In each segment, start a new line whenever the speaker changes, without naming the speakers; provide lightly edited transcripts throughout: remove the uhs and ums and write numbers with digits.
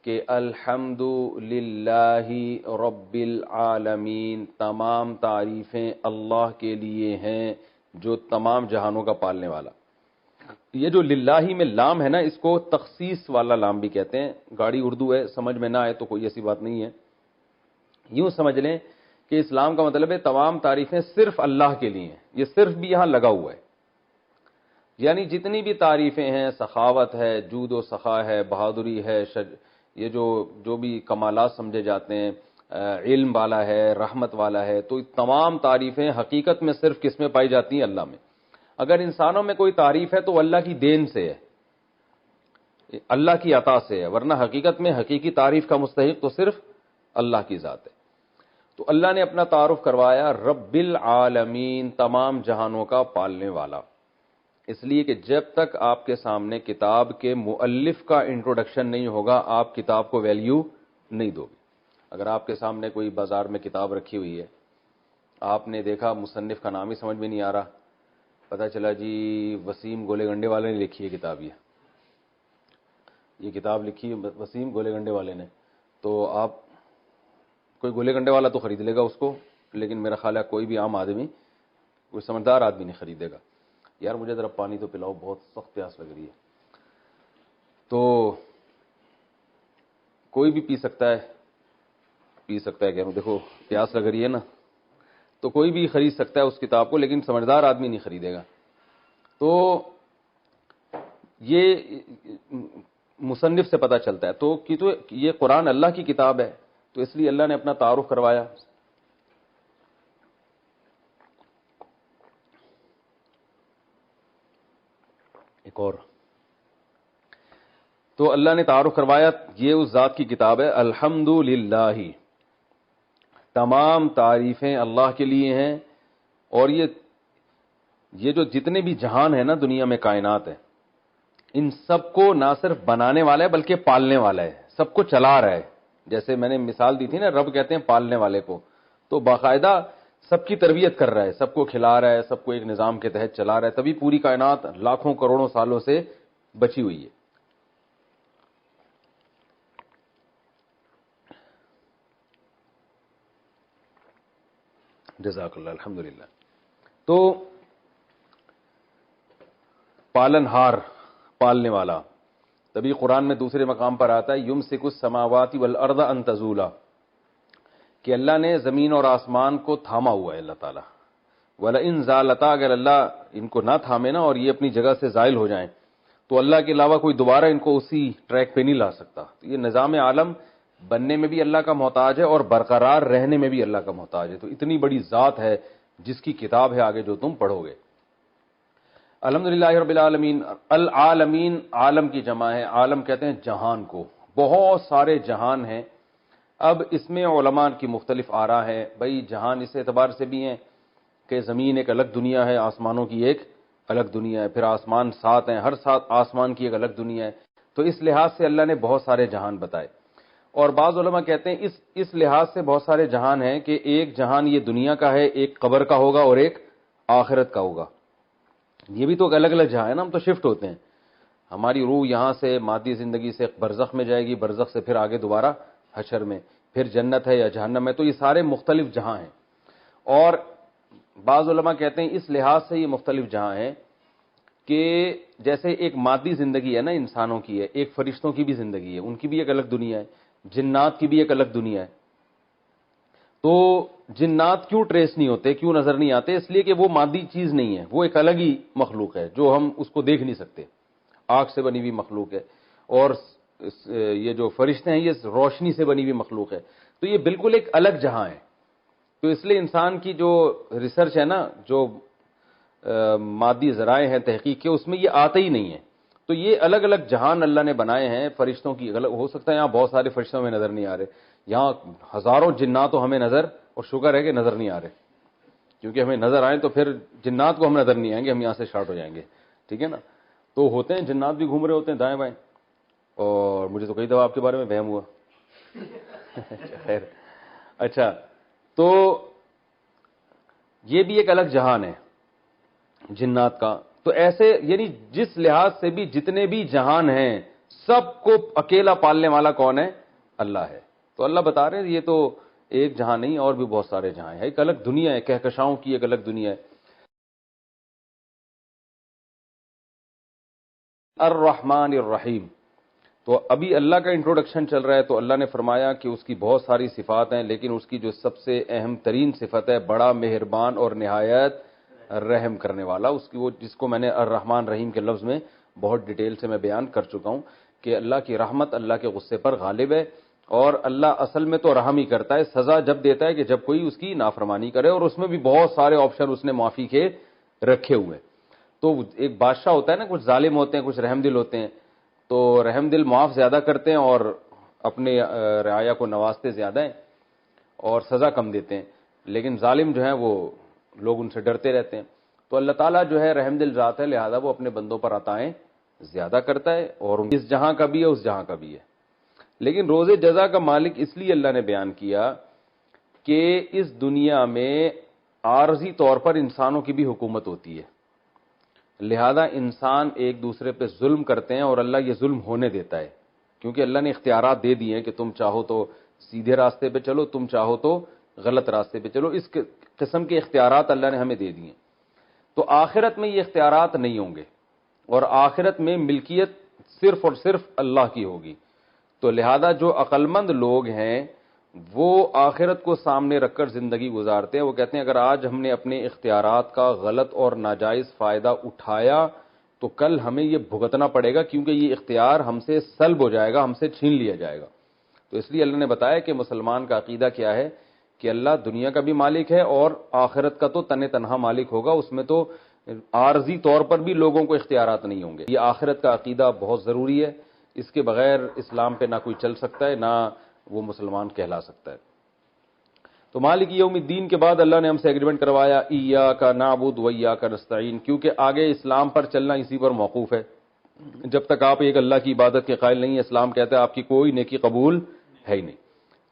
کہ الحمد للہ رب العالمین، تمام تعریفیں اللہ کے لیے ہیں جو تمام جہانوں کا پالنے والا۔ یہ جو للہ میں لام ہے نا، اس کو تخصیص والا لام بھی کہتے ہیں۔ گاڑی اردو ہے، سمجھ میں نہ آئے تو کوئی ایسی بات نہیں ہے، یوں سمجھ لیں کہ اسلام کا مطلب ہے تمام تعریفیں صرف اللہ کے لیے ہیں۔ یہ صرف بھی یہاں لگا ہوا ہے، یعنی جتنی بھی تعریفیں ہیں، سخاوت ہے، جود و سخا ہے، بہادری ہے، یہ جو بھی کمالات سمجھے جاتے ہیں، علم والا ہے، رحمت والا ہے، تو تمام تعریفیں حقیقت میں صرف کس میں پائی جاتی ہیں؟ اللہ میں۔ اگر انسانوں میں کوئی تعریف ہے تو اللہ کی دین سے ہے، اللہ کی عطا سے ہے، ورنہ حقیقت میں حقیقی تعریف کا مستحق تو صرف اللہ کی ذات ہے۔ تو اللہ نے اپنا تعارف کروایا رب العالمین، تمام جہانوں کا پالنے والا، اس لیے کہ جب تک آپ کے سامنے کتاب کے مؤلف کا انٹروڈکشن نہیں ہوگا آپ کتاب کو ویلیو نہیں دو گے۔ اگر آپ کے سامنے کوئی بازار میں کتاب رکھی ہوئی ہے، آپ نے دیکھا مصنف کا نام ہی سمجھ میں نہیں آ رہا، پتہ چلا جی وسیم گولے گنڈے والے نے لکھی ہے کتاب، یہ کتاب لکھی ہے وسیم گولے گنڈے والے نے، تو آپ کوئی گولے گنڈے والا تو خرید لے گا اس کو، لیکن میرا خیال ہے کوئی بھی عام آدمی، کوئی سمجھدار آدمی نہیں خریدے گا۔ یار مجھے ذرا پانی تو پلاؤ، بہت سخت پیاس لگ رہی ہے۔ تو کوئی بھی پی سکتا ہے کہہ رہا ہوں، دیکھو پیاس لگ رہی ہے نا، تو کوئی بھی خرید سکتا ہے اس کتاب کو، لیکن سمجھدار آدمی نہیں خریدے گا۔ تو یہ مصنف سے پتہ چلتا ہے تو کہ تو یہ قرآن اللہ کی کتاب ہے، تو اس لیے اللہ نے اپنا تعارف کروایا۔ ایک اور تو اللہ نے تعارف کروایا، یہ اس ذات کی کتاب ہے الحمد للہ، تمام تعریفیں اللہ کے لیے ہیں۔ اور یہ جو جتنے بھی جہان ہیں نا دنیا میں، کائنات ہے، ان سب کو نہ صرف بنانے والا ہے بلکہ پالنے والا ہے، سب کو چلا رہا ہے۔ جیسے میں نے مثال دی تھی نا، رب کہتے ہیں پالنے والے کو، تو باقاعدہ سب کی تربیت کر رہا ہے، سب کو کھلا رہا ہے، سب کو ایک نظام کے تحت چلا رہا ہے، تبھی پوری کائنات لاکھوں کروڑوں سالوں سے بچی ہوئی ہے۔ جزاک اللہ، الحمدللہ۔ تو پالن ہار، پالنے والا، تبھی قرآن میں دوسرے مقام پر آتا ہے یمسک السماوات والارض ان تزولا، کہ اللہ نے زمین اور آسمان کو تھاما ہوا ہے اللہ تعالیٰ۔ وَلَئِن زَالَتَا، اگر اللہ ان کو نہ تھامے نا اور یہ اپنی جگہ سے زائل ہو جائیں تو اللہ کے علاوہ کوئی دوبارہ ان کو اسی ٹریک پہ نہیں لا سکتا۔ تو یہ نظام عالم بننے میں بھی اللہ کا محتاج ہے اور برقرار رہنے میں بھی اللہ کا محتاج ہے۔ تو اتنی بڑی ذات ہے جس کی کتاب ہے آگے جو تم پڑھو گے۔ الحمدللہ رب العالمین، العالمین عالم کی جمع ہے، عالم کہتے ہیں جہان کو، بہت سارے جہان ہیں۔ اب اس میں علماء کی مختلف آراء ہیں، بھئی جہان اس اعتبار سے بھی ہیں کہ زمین ایک الگ دنیا ہے، آسمانوں کی ایک الگ دنیا ہے، پھر آسمان 7 ہیں، ہر 7 آسمان کی ایک الگ دنیا ہے، تو اس لحاظ سے اللہ نے بہت سارے جہان بتائے۔ اور بعض علماء کہتے ہیں اس لحاظ سے بہت سارے جہان ہیں کہ ایک جہان یہ دنیا کا ہے، ایک قبر کا ہوگا اور ایک آخرت کا ہوگا۔ یہ بھی تو الگ الگ جہاں ہے نا، ہم تو شفٹ ہوتے ہیں، ہماری روح یہاں سے مادی زندگی سے برزخ میں جائے گی، برزخ سے پھر آگے دوبارہ حشر میں، پھر جنت ہے یا جہنم ہے، تو یہ سارے مختلف جہاں ہیں۔ اور بعض علماء کہتے ہیں اس لحاظ سے یہ مختلف جہاں ہیں کہ جیسے ایک مادی زندگی ہے نا انسانوں کی ہے، ایک فرشتوں کی بھی زندگی ہے، ان کی بھی ایک الگ دنیا ہے، جنات کی بھی ایک الگ دنیا ہے۔ تو جنات کیوں ٹریس نہیں ہوتے، کیوں نظر نہیں آتے؟ اس لیے کہ وہ مادی چیز نہیں ہے، وہ ایک الگ ہی مخلوق ہے جو ہم اس کو دیکھ نہیں سکتے، آگ سے بنی ہوئی مخلوق ہے۔ اور یہ جو فرشتے ہیں یہ روشنی سے بنی ہوئی مخلوق ہے، تو یہ بالکل ایک الگ جہاں ہے۔ تو اس لیے انسان کی جو ریسرچ ہے نا، جو مادی ذرائع ہیں تحقیق کے، اس میں یہ آتا ہی نہیں ہے۔ تو یہ الگ الگ جہان اللہ نے بنائے ہیں۔ فرشتوں کی ہو سکتا ہے یہاں بہت سارے فرشتوں میں نظر نہیں آ رہے، یہاں ہزاروں جنات ہمیں نظر، اور شکر ہے کہ نظر نہیں آ رہے، کیونکہ ہمیں نظر آئیں تو پھر جنات کو ہم نظر نہیں آئیں گے، ہم یہاں سے شارٹ ہو جائیں گے، ٹھیک ہے نا۔ تو ہوتے ہیں جنات بھی گھوم رہے ہوتے ہیں دائیں بائیں، اور مجھے تو کئی دفعہ آپ کے بارے میں وہم ہوا۔ خیر، اچھا، تو یہ بھی ایک الگ جہان ہے جنات کا۔ تو ایسے یعنی جس لحاظ سے بھی جتنے بھی جہان ہیں سب کو اکیلا پالنے والا کون ہے؟ اللہ ہے. تو اللہ بتا رہے ہیں یہ تو ایک جہاں نہیں اور بھی بہت سارے جہاں ہیں, ایک الگ دنیا ہے, کہکشاؤں کی ایک الگ دنیا ہے. الرحمن الرحیم. تو ابھی اللہ کا انٹروڈکشن چل رہا ہے, تو اللہ نے فرمایا کہ اس کی بہت ساری صفات ہیں, لیکن اس کی جو سب سے اہم ترین صفت ہے, بڑا مہربان اور نہایت رحم کرنے والا. اس کی وہ جس کو میں نے الرحمن رحیم کے لفظ میں بہت ڈیٹیل سے میں بیان کر چکا ہوں کہ اللہ کی رحمت اللہ کے غصے پر غالب ہے, اور اللہ اصل میں تو رحم ہی کرتا ہے, سزا جب دیتا ہے کہ جب کوئی اس کی نافرمانی کرے, اور اس میں بھی بہت سارے آپشن اس نے معافی کے رکھے ہوئے. تو ایک بادشاہ ہوتا ہے نا, کچھ ظالم ہوتے ہیں, کچھ رحم دل ہوتے ہیں. تو رحم دل معاف زیادہ کرتے ہیں اور اپنے رعایا کو نوازتے زیادہ ہیں اور سزا کم دیتے ہیں, لیکن ظالم جو ہیں وہ لوگ ان سے ڈرتے رہتے ہیں. تو اللہ تعالیٰ جو ہے رحم دل ذات ہے, لہذا وہ اپنے بندوں پر عطائیں زیادہ کرتا ہے, اور اس جہاں کا بھی ہے اس جہاں کا بھی ہے. لیکن روز جزا کا مالک اس لیے اللہ نے بیان کیا کہ اس دنیا میں عارضی طور پر انسانوں کی بھی حکومت ہوتی ہے, لہذا انسان ایک دوسرے پہ ظلم کرتے ہیں اور اللہ یہ ظلم ہونے دیتا ہے, کیونکہ اللہ نے اختیارات دے دیے ہیں کہ تم چاہو تو سیدھے راستے پہ چلو, تم چاہو تو غلط راستے پہ چلو. اس قسم کے اختیارات اللہ نے ہمیں دے دیے. تو آخرت میں یہ اختیارات نہیں ہوں گے, اور آخرت میں ملکیت صرف اور صرف اللہ کی ہوگی. تو لہذا جو عقل مند لوگ ہیں وہ آخرت کو سامنے رکھ کر زندگی گزارتے ہیں. وہ کہتے ہیں اگر آج ہم نے اپنے اختیارات کا غلط اور ناجائز فائدہ اٹھایا تو کل ہمیں یہ بھگتنا پڑے گا, کیونکہ یہ اختیار ہم سے سلب ہو جائے گا, ہم سے چھین لیا جائے گا. تو اس لیے اللہ نے بتایا کہ مسلمان کا عقیدہ کیا ہے کہ اللہ دنیا کا بھی مالک ہے اور آخرت کا تو تنہا مالک ہوگا, اس میں تو عارضی طور پر بھی لوگوں کو اختیارات نہیں ہوں گے. یہ آخرت کا عقیدہ بہت ضروری ہے, اس کے بغیر اسلام پہ نہ کوئی چل سکتا ہے, نہ وہ مسلمان کہلا سکتا ہے. تو مالک یوم الدین کے بعد اللہ نے ہم سے ایگریمنٹ کروایا ایاک نعبد و ایاک نستعین, کیونکہ آگے اسلام پر چلنا اسی پر موقوف ہے. جب تک آپ ایک اللہ کی عبادت کے قائل نہیں, اسلام کہتا ہے آپ کی کوئی نیکی قبول ہے ہی نہیں.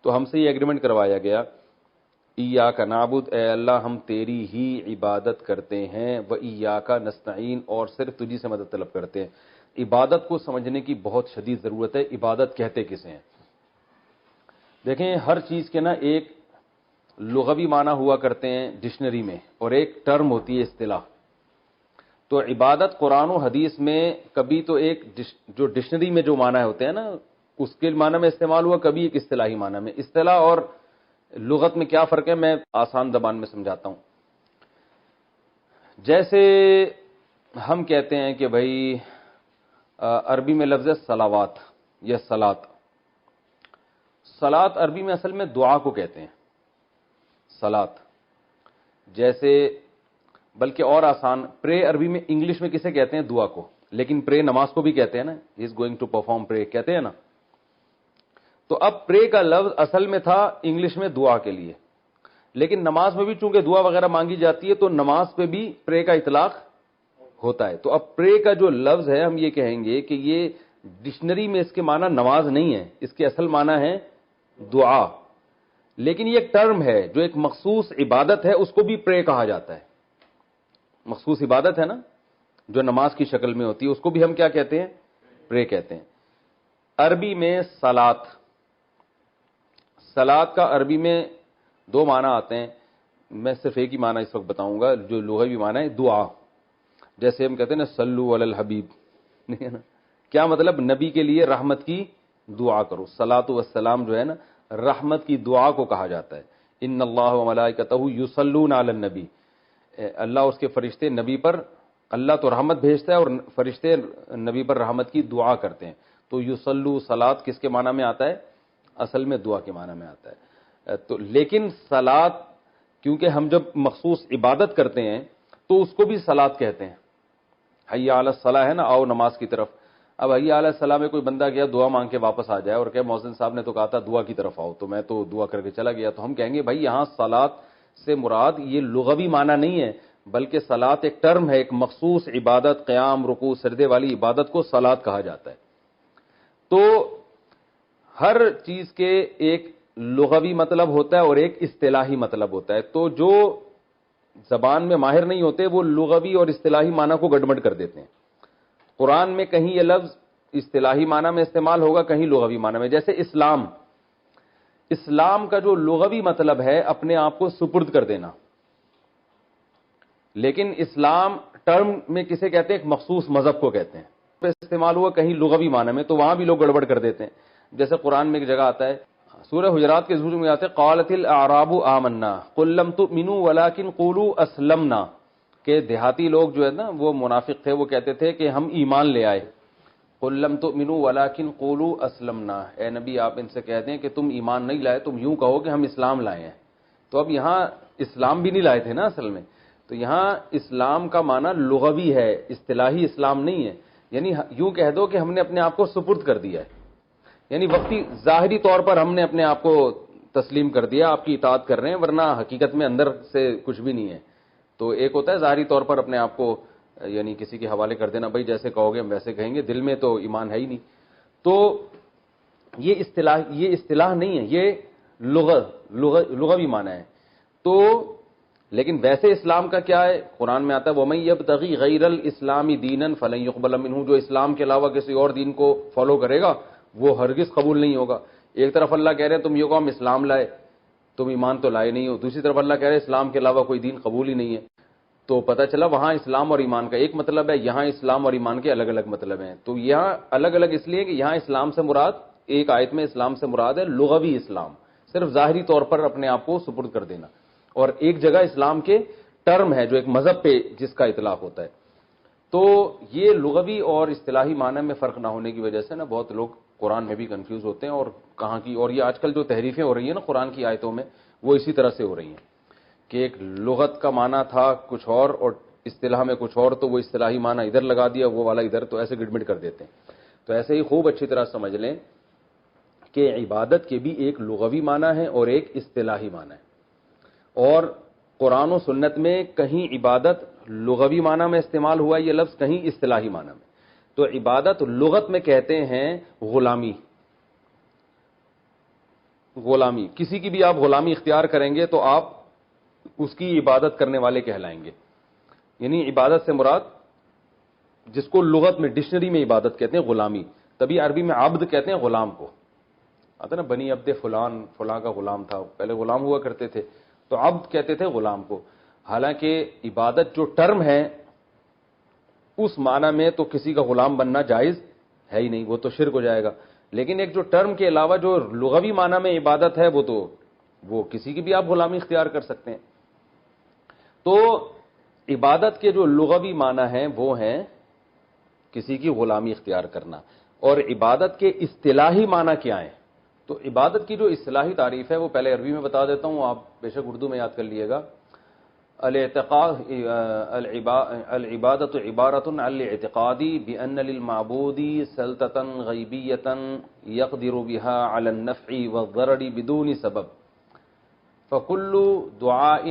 تو ہم سے یہ ایگریمنٹ کروایا گیا ایاک نعبد, اے اللہ ہم تیری ہی عبادت کرتے ہیں, و ایاک نستعین, اور صرف تجھی سے مدد طلب کرتے ہیں. عبادت کو سمجھنے کی بہت شدید ضرورت ہے. عبادت کہتے کسے ہیں؟ دیکھیں ہر چیز کے نا ایک لغوی معنی ہوا کرتے ہیں ڈکشنری میں, اور ایک ٹرم ہوتی ہے اصطلاح. تو عبادت قرآن و حدیث میں کبھی تو ایک جو ڈکشنری میں جو معنی ہوتے ہیں نا اس کے معنی میں استعمال ہوا, کبھی ایک اصطلاحی معنی میں. اصطلاح اور لغت میں کیا فرق ہے میں آسان زبان میں سمجھاتا ہوں. جیسے ہم کہتے ہیں کہ بھائی عربی میں لفظ ہے صلوات یا صلات. صلات عربی میں اصل میں دعا کو کہتے ہیں صلات. جیسے بلکہ اور آسان, پرے عربی میں انگلش میں کسے کہتے ہیں؟ دعا کو. لیکن پرے نماز کو بھی کہتے ہیں نا, ہی از گوئنگ ٹو پرفارم پرے کہتے ہیں نا. تو اب پرے کا لفظ اصل میں تھا انگلش میں دعا کے لیے, لیکن نماز میں بھی چونکہ دعا وغیرہ مانگی جاتی ہے تو نماز پہ بھی پرے کا اطلاق ہوتا ہے. تو اب پرے کا جو لفظ ہے ہم یہ کہیں گے کہ یہ ڈکشنری میں اس کے معنی نماز نہیں ہے, اس کے اصل معنی ہے دعا. لیکن یہ ایک ٹرم ہے جو ایک مخصوص عبادت ہے, اس کو بھی پرے کہا جاتا ہے. مخصوص عبادت ہے نا جو نماز کی شکل میں ہوتی ہے, اس کو بھی ہم کیا کہتے ہیں؟ پرے کہتے ہیں. عربی میں صلات, صلات کا عربی میں دو معنی آتے ہیں. میں صرف ایک ہی معنی اس وقت بتاؤں گا جو لغوی معنی ہے دعا. جیسے ہم کہتے ہیں نا صلو علی الحبیب, نہیں ہے نا, کیا مطلب؟ نبی کے لیے رحمت کی دعا کرو. صلاۃ والسلام جو ہے نا رحمت کی دعا کو کہا جاتا ہے. ان اللہ و ملائکتہ یصلون علی النبی, اللہ اس کے فرشتے نبی پر, اللہ تو رحمت بھیجتا ہے اور فرشتے نبی پر رحمت کی دعا کرتے ہیں. تو یصلو صلات کس کے معنی میں آتا ہے؟ اصل میں دعا کے معنی میں آتا ہے. تو لیکن صلات کیونکہ ہم جب مخصوص عبادت کرتے ہیں تو اس کو بھی صلات کہتے ہیں. حی علی الصلاۃ ہے نا, آؤ نماز کی طرف. اب حی علی الصلاۃ میں کوئی بندہ گیا دعا مانگ کے واپس آ جائے اور کہ مؤذن صاحب نے تو کہا تھا دعا کی طرف آؤ, تو میں تو دعا کر کے چلا گیا, تو ہم کہیں گے بھائی یہاں صلات سے مراد یہ لغوی معنی نہیں ہے, بلکہ صلات ایک ٹرم ہے, ایک مخصوص عبادت, قیام رکوع سجدے والی عبادت کو صلات کہا جاتا ہے. تو ہر چیز کے ایک لغوی مطلب ہوتا ہے اور ایک اصطلاحی مطلب ہوتا ہے. تو جو زبان میں ماہر نہیں ہوتے وہ لغوی اور اصطلاحی معنی کو گڑبڑ کر دیتے ہیں. قرآن میں کہیں یہ لفظ اصطلاحی معنی میں استعمال ہوگا, کہیں لغوی معنی میں. جیسے اسلام, اسلام کا جو لغوی مطلب ہے اپنے آپ کو سپرد کر دینا, لیکن اسلام ٹرم میں کسے کہتے ہیں؟ ایک مخصوص مذہب کو کہتے ہیں. استعمال ہوا کہیں لغوی معنی میں, تو وہاں بھی لوگ گڑبڑ کر دیتے ہیں. جیسے قرآن میں ایک جگہ آتا ہے, سورہ حجرات کے ذکر میں آتے ہیں قالت الاعراب آمنا قل لم تؤمنوا ولكن قولوا اسلمنا, کہ دیہاتی لوگ جو ہے نا وہ منافق تھے, وہ کہتے تھے کہ ہم ایمان لے آئے. قل لم تؤمنوا ولكن قولوا اسلمنا, اے نبی آپ ان سے کہہ دیں کہ تم ایمان نہیں لائے, تم یوں کہو کہ ہم اسلام لائے ہیں. تو اب یہاں اسلام بھی نہیں لائے تھے نا اصل میں, تو یہاں اسلام کا معنی لغوی ہے, اصطلاحی اسلام نہیں ہے. یعنی یوں کہہ دو کہ ہم نے اپنے آپ کو سپرد کر دیا ہے, یعنی وقتی ظاہری طور پر ہم نے اپنے آپ کو تسلیم کر دیا, آپ کی اطاعت کر رہے ہیں, ورنہ حقیقت میں اندر سے کچھ بھی نہیں ہے. تو ایک ہوتا ہے ظاہری طور پر اپنے آپ کو یعنی کسی کے حوالے کر دینا, بھائی جیسے کہو گے ہم ویسے کہیں گے, دل میں تو ایمان ہے ہی نہیں. تو یہ اصطلاح نہیں ہے, یہ لغوی معنی ہے. تو لیکن ویسے اسلام کا کیا ہے؟ قرآن میں آتا ہے وَمَن يَبْتَغِي غَيْرَ الْإِسْلَامِ دِينًا فَلَن يُقْبَلَ مِنْهُ, جو اسلام کے علاوہ کسی اور دین کو فالو کرے گا وہ ہرگز قبول نہیں ہوگا. ایک طرف اللہ کہہ رہے ہیں تم یہ کہو ہم اسلام لائے, تم ایمان تو لائے نہیں ہو. دوسری طرف اللہ کہہ رہے ہیں اسلام کے علاوہ کوئی دین قبول ہی نہیں ہے. تو پتہ چلا وہاں اسلام اور ایمان کا ایک مطلب ہے, یہاں اسلام اور ایمان کے الگ الگ مطلب ہیں. تو یہاں الگ الگ اس لیے کہ یہاں اسلام سے مراد, ایک آیت میں اسلام سے مراد ہے لغوی اسلام, صرف ظاہری طور پر اپنے آپ کو سپرد کر دینا, اور ایک جگہ اسلام کے ٹرم ہے جو ایک مذہب پہ جس کا اطلاق ہوتا ہے. تو یہ لغوی اور اصطلاحی معنی میں فرق نہ ہونے کی وجہ سے نا بہت لوگ قرآن میں بھی کنفیوز ہوتے ہیں, اور کہاں کی, اور یہ آج کل جو تحریفیں ہو رہی ہیں نا قرآن کی آیتوں میں وہ اسی طرح سے ہو رہی ہیں کہ ایک لغت کا معنی تھا کچھ اور اصطلاح میں کچھ اور, تو وہ اصطلاحی معنی ادھر لگا دیا, وہ والا ادھر, تو ایسے گڑبڑ کر دیتے ہیں. تو ایسے ہی خوب اچھی طرح سمجھ لیں کہ عبادت کے بھی ایک لغوی معنی ہے اور ایک اصطلاحی معنی ہے. اور قرآن و سنت میں کہیں عبادت لغوی معنی میں استعمال ہوا یہ لفظ, کہیں اصطلاحی معنی میں. تو عبادت لغت میں کہتے ہیں غلامی, غلامی, کسی کی بھی آپ غلامی اختیار کریں گے تو آپ اس کی عبادت کرنے والے کہلائیں گے. یعنی عبادت سے مراد جس کو لغت میں ڈکشنری میں عبادت کہتے ہیں غلامی, تبھی عربی میں عبد کہتے ہیں غلام کو. آتا نا بنی عبد فلان, فلاں کا غلام تھا, پہلے غلام ہوا کرتے تھے, تو عبد کہتے تھے غلام کو. حالانکہ عبادت جو ٹرم ہے اس معنی میں تو کسی کا غلام بننا جائز ہے ہی نہیں, وہ تو شرک ہو جائے گا. لیکن ایک جو ٹرم کے علاوہ جو لغوی معنی میں عبادت ہے وہ کسی کی بھی آپ غلامی اختیار کر سکتے ہیں. تو عبادت کے جو لغوی معنی ہیں وہ ہیں کسی کی غلامی اختیار کرنا. اور عبادت کے اصطلاحی معنی کیا ہیں؟ تو عبادت کی جو اصطلاحی تعریف ہے وہ پہلے عربی میں بتا دیتا ہوں, آپ بے شک اردو میں یاد کر لیے گا. العبادت عبارت عن الاعتقاد بأن للمعبود سلطة غیبیة يقدر بها على النفع والضرر بدون سبب فكل دعاء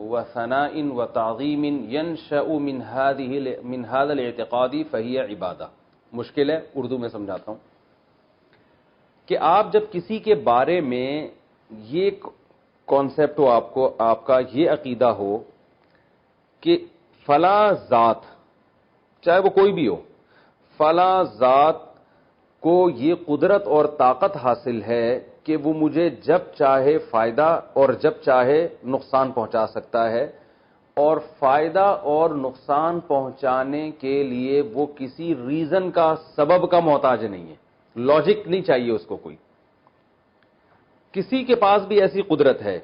وثناء وتعظیم ينشأ من هذا الاعتقاد فهي عبادہ. مشکل ہے, اردو میں سمجھاتا ہوں کہ آپ جب کسی کے بارے میں یہ کانسیپٹ ہو, آپ کا یہ عقیدہ ہو کہ فلاں ذات, چاہے وہ کوئی بھی ہو, فلاں ذات کو یہ قدرت اور طاقت حاصل ہے کہ وہ مجھے جب چاہے فائدہ اور جب چاہے نقصان پہنچا سکتا ہے, اور فائدہ اور نقصان پہنچانے کے لیے وہ کسی ریزن کا, سبب کا محتاج نہیں ہے. لاجک نہیں چاہیے اس کو کوئی. کسی کے پاس بھی ایسی قدرت ہے,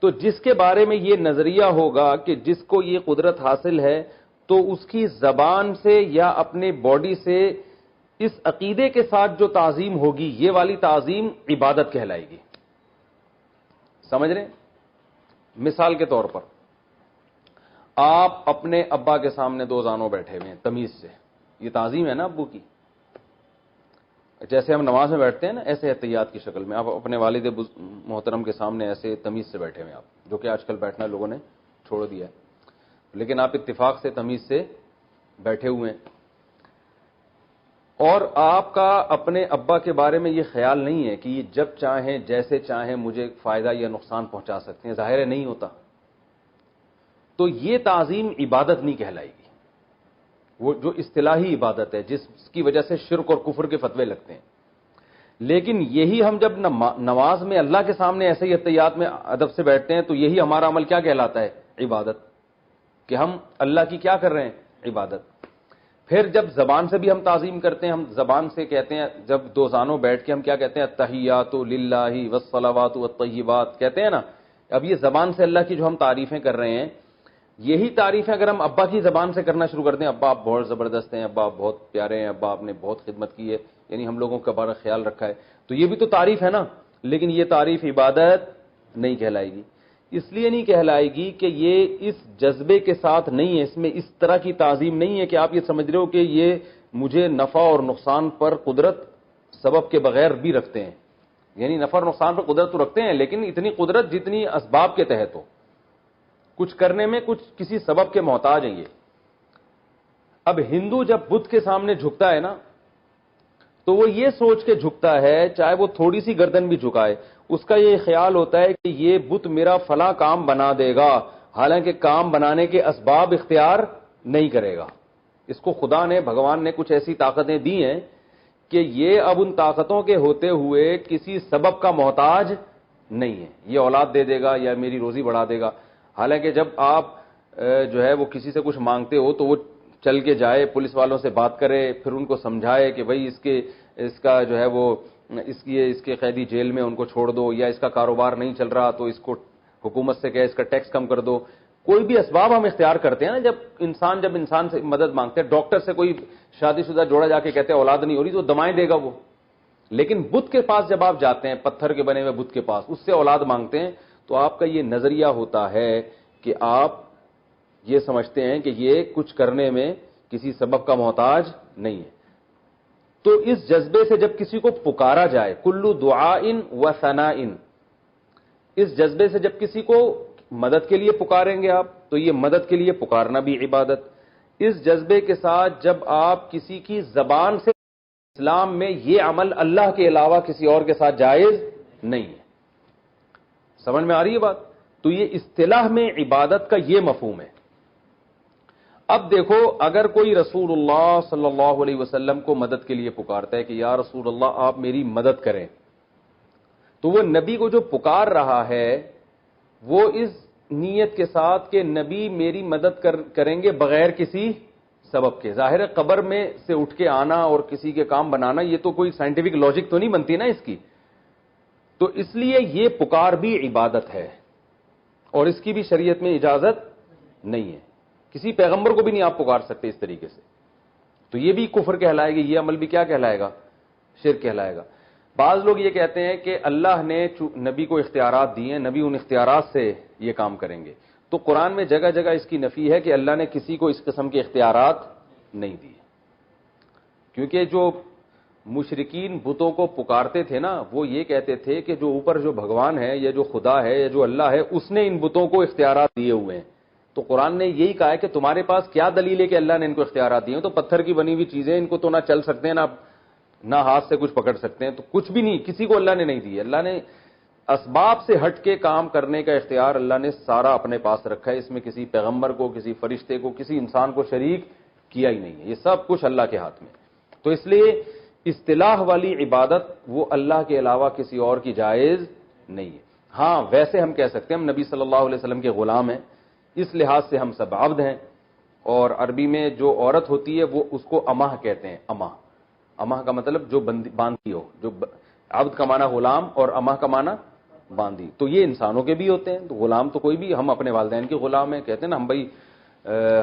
تو جس کے بارے میں یہ نظریہ ہوگا کہ جس کو یہ قدرت حاصل ہے, تو اس کی زبان سے یا اپنے باڈی سے اس عقیدے کے ساتھ جو تعظیم ہوگی, یہ والی تعظیم عبادت کہلائے گی. سمجھ رہے ہیں؟ مثال کے طور پر آپ اپنے ابا کے سامنے دو زانوں بیٹھے ہوئے ہیں تمیز سے, یہ تعظیم ہے نا ابو کی. جیسے ہم نماز میں بیٹھتے ہیں نا, ایسے احتیاط کی شکل میں آپ اپنے والد محترم کے سامنے ایسے تمیز سے بیٹھے ہوئے ہیں آپ, جو کہ آج کل بیٹھنا لوگوں نے چھوڑ دیا ہے, لیکن آپ اتفاق سے تمیز سے بیٹھے ہوئے ہیں. اور آپ کا اپنے ابا کے بارے میں یہ خیال نہیں ہے کہ یہ جب چاہیں جیسے چاہیں مجھے فائدہ یا نقصان پہنچا سکتے ہیں, ظاہر ہے نہیں ہوتا. تو یہ تعظیم عبادت نہیں کہلائے گی. وہ جو اصطلاحی عبادت ہے جس کی وجہ سے شرک اور کفر کے فتوے لگتے ہیں. لیکن یہی ہم جب نماز میں اللہ کے سامنے ایسے ہی اتحیات میں ادب سے بیٹھتے ہیں تو یہی ہمارا عمل کیا کہلاتا ہے؟ عبادت. کہ ہم اللہ کی کیا کر رہے ہیں؟ عبادت. پھر جب زبان سے بھی ہم تعظیم کرتے ہیں, ہم زبان سے کہتے ہیں, جب دو زانوں بیٹھ کے ہم کیا کہتے ہیں؟ التحیات للہ والصلوات والطیبات کہتے ہیں نا. اب یہ زبان سے اللہ کی جو ہم تعریفیں کر رہے ہیں, یہی تعریفیں اگر ہم ابا کی زبان سے کرنا شروع کر دیں, ابا آپ بہت زبردست ہیں, ابا آپ بہت پیارے ہیں, ابا آپ نے بہت خدمت کی ہے, یعنی ہم لوگوں کا بڑا خیال رکھا ہے, تو یہ بھی تو تعریف ہے نا. لیکن یہ تعریف عبادت نہیں کہلائے گی. اس لیے نہیں کہلائے گی کہ یہ اس جذبے کے ساتھ نہیں ہے, اس میں اس طرح کی تعظیم نہیں ہے کہ آپ یہ سمجھ رہے ہو کہ یہ مجھے نفع اور نقصان پر قدرت سبب کے بغیر بھی رکھتے ہیں. یعنی نفع اور نقصان پر قدرت تو رکھتے ہیں, لیکن اتنی قدرت جتنی اسباب کے تحت ہو, کچھ کرنے میں کچھ کسی سبب کے محتاج ہیں یہ. اب ہندو جب بدھ کے سامنے جھکتا ہے نا, تو وہ یہ سوچ کے جھکتا ہے, چاہے وہ تھوڑی سی گردن بھی جھکائے, اس کا یہ خیال ہوتا ہے کہ یہ بت میرا فلاں کام بنا دے گا, حالانکہ کام بنانے کے اسباب اختیار نہیں کرے گا. اس کو خدا نے, بھگوان نے کچھ ایسی طاقتیں دی ہیں کہ یہ اب ان طاقتوں کے ہوتے ہوئے کسی سبب کا محتاج نہیں ہے. یہ اولاد دے دے گا یا میری روزی بڑھا دے گا. حالانکہ جب آپ جو ہے وہ کسی سے کچھ مانگتے ہو تو وہ چل کے جائے, پولیس والوں سے بات کرے, پھر ان کو سمجھائے کہ بھائی اس کا جو ہے وہ اس کے قیدی جیل میں ان کو چھوڑ دو, یا اس کا کاروبار نہیں چل رہا تو اس کو حکومت سے کہے اس کا ٹیکس کم کر دو. کوئی بھی اسباب ہم اختیار کرتے ہیں نا. جب انسان سے مدد مانگتے ہیں, ڈاکٹر سے کوئی شادی شدہ جوڑا جا کے کہتے ہیں اولاد نہیں ہو رہی تو دمائیں دے گا وہ. لیکن بت کے پاس جب آپ جاتے ہیں, پتھر کے بنے ہوئے بت کے پاس, اس سے اولاد مانگتے ہیں, تو آپ کا یہ نظریہ ہوتا ہے کہ آپ یہ سمجھتے ہیں کہ یہ کچھ کرنے میں کسی سبب کا محتاج نہیں ہے. تو اس جذبے سے جب کسی کو پکارا جائے, کلو دعائن و ثنائن, اس جذبے سے جب کسی کو مدد کے لیے پکاریں گے آپ, تو یہ مدد کے لیے پکارنا بھی عبادت. اس جذبے کے ساتھ جب آپ کسی کی زبان سے, اسلام میں یہ عمل اللہ کے علاوہ کسی اور کے ساتھ جائز نہیں ہے. سمجھ میں آ رہی ہے بات؟ تو یہ اصطلاح میں عبادت کا یہ مفہوم ہے. اب دیکھو, اگر کوئی رسول اللہ صلی اللہ علیہ وسلم کو مدد کے لیے پکارتا ہے کہ یا رسول اللہ آپ میری مدد کریں, تو وہ نبی کو جو پکار رہا ہے وہ اس نیت کے ساتھ کہ نبی میری مدد کریں گے بغیر کسی سبب کے. ظاہر ہے قبر میں سے اٹھ کے آنا اور کسی کے کام بنانا, یہ تو کوئی سائنٹیفک لاجک تو نہیں بنتی نا اس کی. تو اس لیے یہ پکار بھی عبادت ہے, اور اس کی بھی شریعت میں اجازت نہیں ہے. کسی پیغمبر کو بھی نہیں آپ پکار سکتے اس طریقے سے. تو یہ بھی کفر کہلائے گا, یہ عمل بھی کیا کہلائے گا؟ شرک کہلائے گا. بعض لوگ یہ کہتے ہیں کہ اللہ نے نبی کو اختیارات دیے ہیں, نبی ان اختیارات سے یہ کام کریں گے. تو قرآن میں جگہ جگہ اس کی نفی ہے کہ اللہ نے کسی کو اس قسم کے اختیارات نہیں دیے. کیونکہ جو مشرکین بتوں کو پکارتے تھے نا, وہ یہ کہتے تھے کہ جو اوپر جو بھگوان ہے یا جو خدا ہے یا جو اللہ ہے, اس نے ان بتوں کو اختیارات دیے ہوئے ہیں. تو قرآن نے یہی کہا ہے کہ تمہارے پاس کیا دلیل ہے کہ اللہ نے ان کو اختیارات دیے ہیں؟ تو پتھر کی بنی ہوئی چیزیں, ان کو تو نہ چل سکتے ہیں نہ ہاتھ سے کچھ پکڑ سکتے ہیں, تو کچھ بھی نہیں, کسی کو اللہ نے نہیں دی. اللہ نے اسباب سے ہٹ کے کام کرنے کا اختیار اللہ نے سارا اپنے پاس رکھا ہے. اس میں کسی پیغمبر کو, کسی فرشتے کو, کسی انسان کو شریک کیا ہی نہیں ہے. یہ سب کچھ اللہ کے ہاتھ میں. تو اس لیے اصطلاح والی عبادت وہ اللہ کے علاوہ کسی اور کی جائز نہیں ہے. ہاں ویسے ہم کہہ سکتے ہیں ہم نبی صلی اللہ علیہ وسلم کے غلام ہیں, اس لحاظ سے ہم سب عبد ہیں. اور عربی میں جو عورت ہوتی ہے وہ اس کو اماہ کہتے ہیں. اماہ کا مطلب جو باندھی ہو. جو عبد کا معنی غلام اور اماہ کا معنی باندھی. تو یہ انسانوں کے بھی ہوتے ہیں. تو غلام تو کوئی بھی, ہم اپنے والدین کے غلام ہیں, کہتے ہیں نا ہم بھائی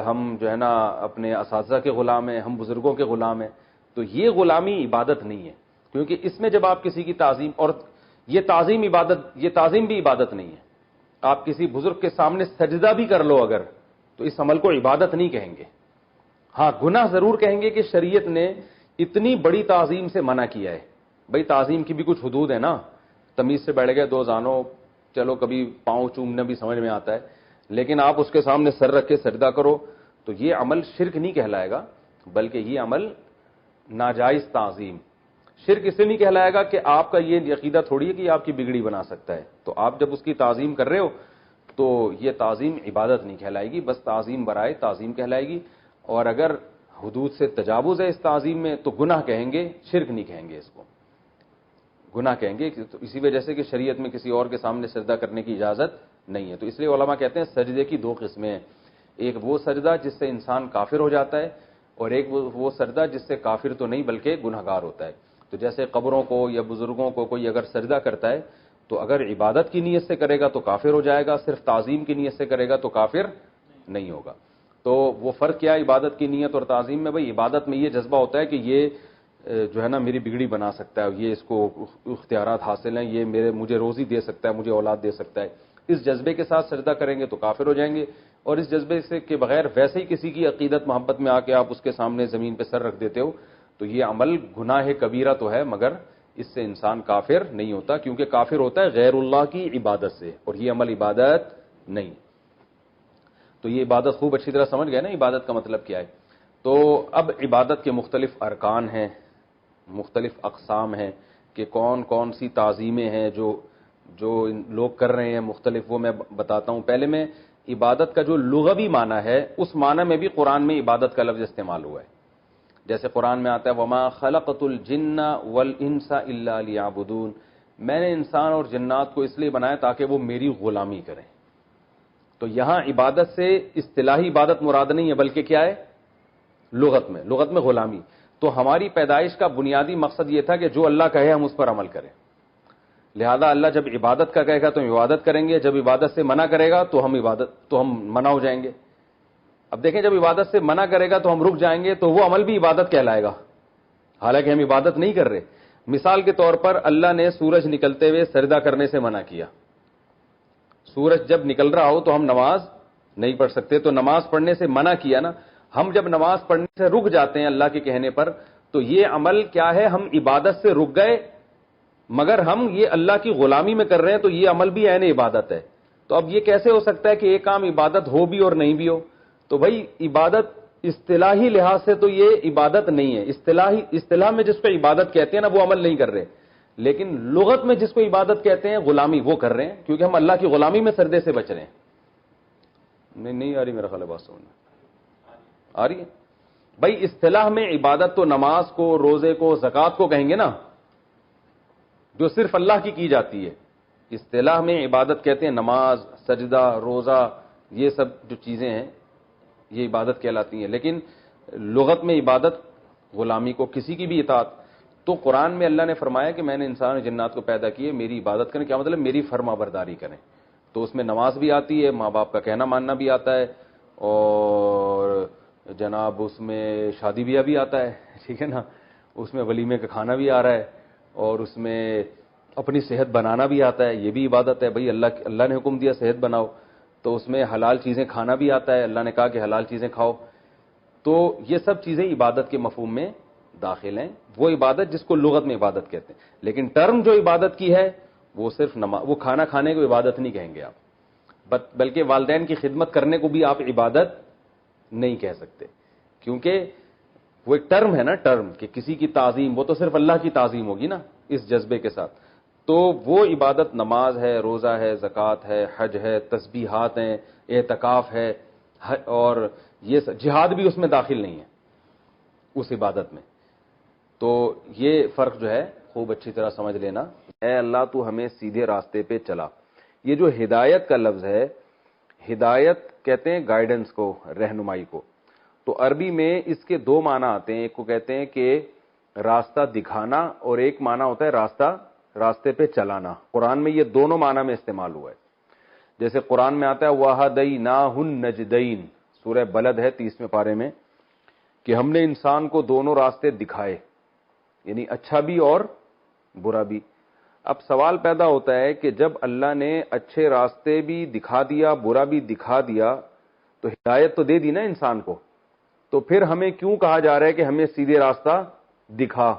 ہم جو ہے نا اپنے اساتذہ کے غلام ہیں, ہم بزرگوں کے غلام ہیں. تو یہ غلامی عبادت نہیں ہے, کیونکہ اس میں جب آپ کسی کی تعظیم, اور یہ تعظیم بھی عبادت نہیں ہے. آپ کسی بزرگ کے سامنے سجدہ بھی کر لو اگر, تو اس عمل کو عبادت نہیں کہیں گے. ہاں گناہ ضرور کہیں گے کہ شریعت نے اتنی بڑی تعظیم سے منع کیا ہے. بھئی تعظیم کی بھی کچھ حدود ہے نا. تمیز سے بیٹھ گئے دو زانوں, چلو کبھی پاؤں چومنا بھی سمجھ میں آتا ہے, لیکن آپ اس کے سامنے سر رکھ کے سجدہ کرو تو یہ عمل شرک نہیں کہلائے گا, بلکہ یہ عمل ناجائز تعظیم. شرک اس سے نہیں کہلائے گا کہ آپ کا یہ عقیدہ تھوڑی ہے کہ آپ کی بگڑی بنا سکتا ہے. تو آپ جب اس کی تعظیم کر رہے ہو تو یہ تعظیم عبادت نہیں کہلائے گی, بس تعظیم برائے تعظیم کہلائے گی. اور اگر حدود سے تجاوز ہے اس تعظیم میں تو گناہ کہیں گے، شرک نہیں کہیں گے، اس کو گناہ کہیں گے. تو اسی وجہ سے کہ شریعت میں کسی اور کے سامنے سجدہ کرنے کی اجازت نہیں ہے. تو اس لیے علماء کہتے ہیں سجدے کی دو قسمیں ہیں، ایک وہ سجدہ جس سے انسان کافر ہو جاتا ہے، اور ایک وہ سجدہ جس سے کافر تو نہیں بلکہ گنہگار ہوتا ہے. تو جیسے قبروں کو یا بزرگوں کو کوئی اگر سجدہ کرتا ہے تو اگر عبادت کی نیت سے کرے گا تو کافر ہو جائے گا، صرف تعظیم کی نیت سے کرے گا تو کافر نہیں ہوگا. تو وہ فرق کیا ہے عبادت کی نیت اور تعظیم میں؟ بھائی عبادت میں یہ جذبہ ہوتا ہے کہ یہ جو ہے نا میری بگڑی بنا سکتا ہے، یہ اس کو اختیارات حاصل ہیں، یہ مجھے روزی دے سکتا ہے، مجھے اولاد دے سکتا ہے. اس جذبے کے ساتھ سجدہ کریں گے تو کافر ہو جائیں گے. اور اس جذبے سے کے بغیر ویسے ہی کسی کی عقیدت محبت میں آ کے آپ اس کے سامنے زمین پہ سر رکھ دیتے ہو تو یہ عمل گناہ کبیرہ تو ہے، مگر اس سے انسان کافر نہیں ہوتا، کیونکہ کافر ہوتا ہے غیر اللہ کی عبادت سے، اور یہ عمل عبادت نہیں. تو یہ عبادت خوب اچھی طرح سمجھ گئے نا عبادت کا مطلب کیا ہے. تو اب عبادت کے مختلف ارکان ہیں، مختلف اقسام ہیں کہ کون کون سی تعظیمیں ہیں جو لوگ کر رہے ہیں مختلف، وہ میں بتاتا ہوں. پہلے میں عبادت کا جو لغوی معنی ہے اس معنی میں بھی قرآن میں عبادت کا لفظ استعمال ہوا ہے. جیسے قرآن میں آتا ہے وما خلقت الجن والانس الا لیعبدون، میں نے انسان اور جنات کو اس لیے بنایا تاکہ وہ میری غلامی کریں. تو یہاں عبادت سے اصطلاحی عبادت مراد نہیں ہے بلکہ کیا ہے؟ لغت میں غلامی. تو ہماری پیدائش کا بنیادی مقصد یہ تھا کہ جو اللہ کہے ہم اس پر عمل کریں. لہذا اللہ جب عبادت کا کہے گا تو ہم عبادت کریں گے، جب عبادت سے منع کرے گا تو ہم منع ہو جائیں گے. اب دیکھیں جب عبادت سے منع کرے گا تو ہم رک جائیں گے تو وہ عمل بھی عبادت کہلائے گا، حالانکہ ہم عبادت نہیں کر رہے. مثال کے طور پر اللہ نے سورج نکلتے ہوئے سجدہ کرنے سے منع کیا. سورج جب نکل رہا ہو تو ہم نماز نہیں پڑھ سکتے، تو نماز پڑھنے سے منع کیا نا. ہم جب نماز پڑھنے سے رک جاتے ہیں اللہ کے کہنے پر تو یہ عمل کیا ہے؟ ہم عبادت سے رک گئے مگر ہم یہ اللہ کی غلامی میں کر رہے ہیں، تو یہ عمل بھی عین عبادت ہے. تو اب یہ کیسے ہو سکتا ہے کہ ایک کام عبادت ہو بھی اور نہیں بھی ہو؟ تو بھائی عبادت اصطلاحی لحاظ سے تو یہ عبادت نہیں ہے. اصطلاح میں جس کو عبادت کہتے ہیں نا وہ عمل نہیں کر رہے، لیکن لغت میں جس کو عبادت کہتے ہیں غلامی وہ کر رہے ہیں، کیونکہ ہم اللہ کی غلامی میں سردے سے بچ رہے ہیں. نہیں آ رہی میرا خیال ہے بات سمجھ میں آ رہی ہے. بھائی اصطلاح میں عبادت تو نماز کو، روزے کو، زکوٰۃ کو کہیں گے نا، جو صرف اللہ کی جاتی ہے. اصطلاح میں عبادت کہتے ہیں نماز، سجدہ، روزہ، یہ سب جو چیزیں ہیں یہ عبادت کہلاتی ہیں. لیکن لغت میں عبادت غلامی کو، کسی کی بھی اطاعت. تو قرآن میں اللہ نے فرمایا کہ میں نے انسان و جنات کو پیدا کیے میری عبادت کریں. کیا مطلب؟ میری فرما برداری کریں. تو اس میں نماز بھی آتی ہے، ماں باپ کا کہنا ماننا بھی آتا ہے، اور جناب اس میں شادی بیاہ بھی آتا ہے، ٹھیک ہے نا، اس میں ولیمے کا کھانا بھی آ رہا ہے، اور اس میں اپنی صحت بنانا بھی آتا ہے، یہ بھی عبادت ہے. بھائی اللہ نے حکم دیا صحت بناؤ، تو اس میں حلال چیزیں کھانا بھی آتا ہے، اللہ نے کہا کہ حلال چیزیں کھاؤ. تو یہ سب چیزیں عبادت کے مفہوم میں داخل ہیں. وہ عبادت جس کو لغت میں عبادت کہتے ہیں. لیکن ٹرم جو عبادت کی ہے وہ صرف وہ کھانا کھانے کو عبادت نہیں کہیں گے آپ، بلکہ والدین کی خدمت کرنے کو بھی آپ عبادت نہیں کہہ سکتے، کیونکہ وہ ایک ٹرم ہے نا، ٹرم کہ کسی کی تعظیم، وہ تو صرف اللہ کی تعظیم ہوگی نا اس جذبے کے ساتھ. تو وہ عبادت نماز ہے، روزہ ہے، زکوٰۃ ہے، حج ہے، تسبیحات ہیں، اعتکاف ہے، اور یہ جہاد بھی اس میں داخل نہیں ہے اس عبادت میں. تو یہ فرق جو ہے خوب اچھی طرح سمجھ لینا. اے اللہ تو ہمیں سیدھے راستے پہ چلا. یہ جو ہدایت کا لفظ ہے، ہدایت کہتے ہیں گائیڈنس کو، رہنمائی کو. تو عربی میں اس کے دو معنی آتے ہیں. ایک کو کہتے ہیں کہ راستہ دکھانا، اور ایک معنی ہوتا ہے راستے پہ چلانا. قرآن میں یہ دونوں معنی میں استعمال ہوا ہے. جیسے قرآن میں آتا ہے وَهَدَيْنَاهُ النَّجْدَيْنِ، سورہ بلد ہے 30ویں پارے میں، کہ ہم نے انسان کو دونوں راستے دکھائے، یعنی اچھا بھی اور برا بھی. اب سوال پیدا ہوتا ہے کہ جب اللہ نے اچھے راستے بھی دکھا دیا، برا بھی دکھا دیا، تو ہدایت تو دے دی نا انسان کو، تو پھر ہمیں کیوں کہا جا رہا ہے کہ ہمیں سیدھے راستہ دکھا؟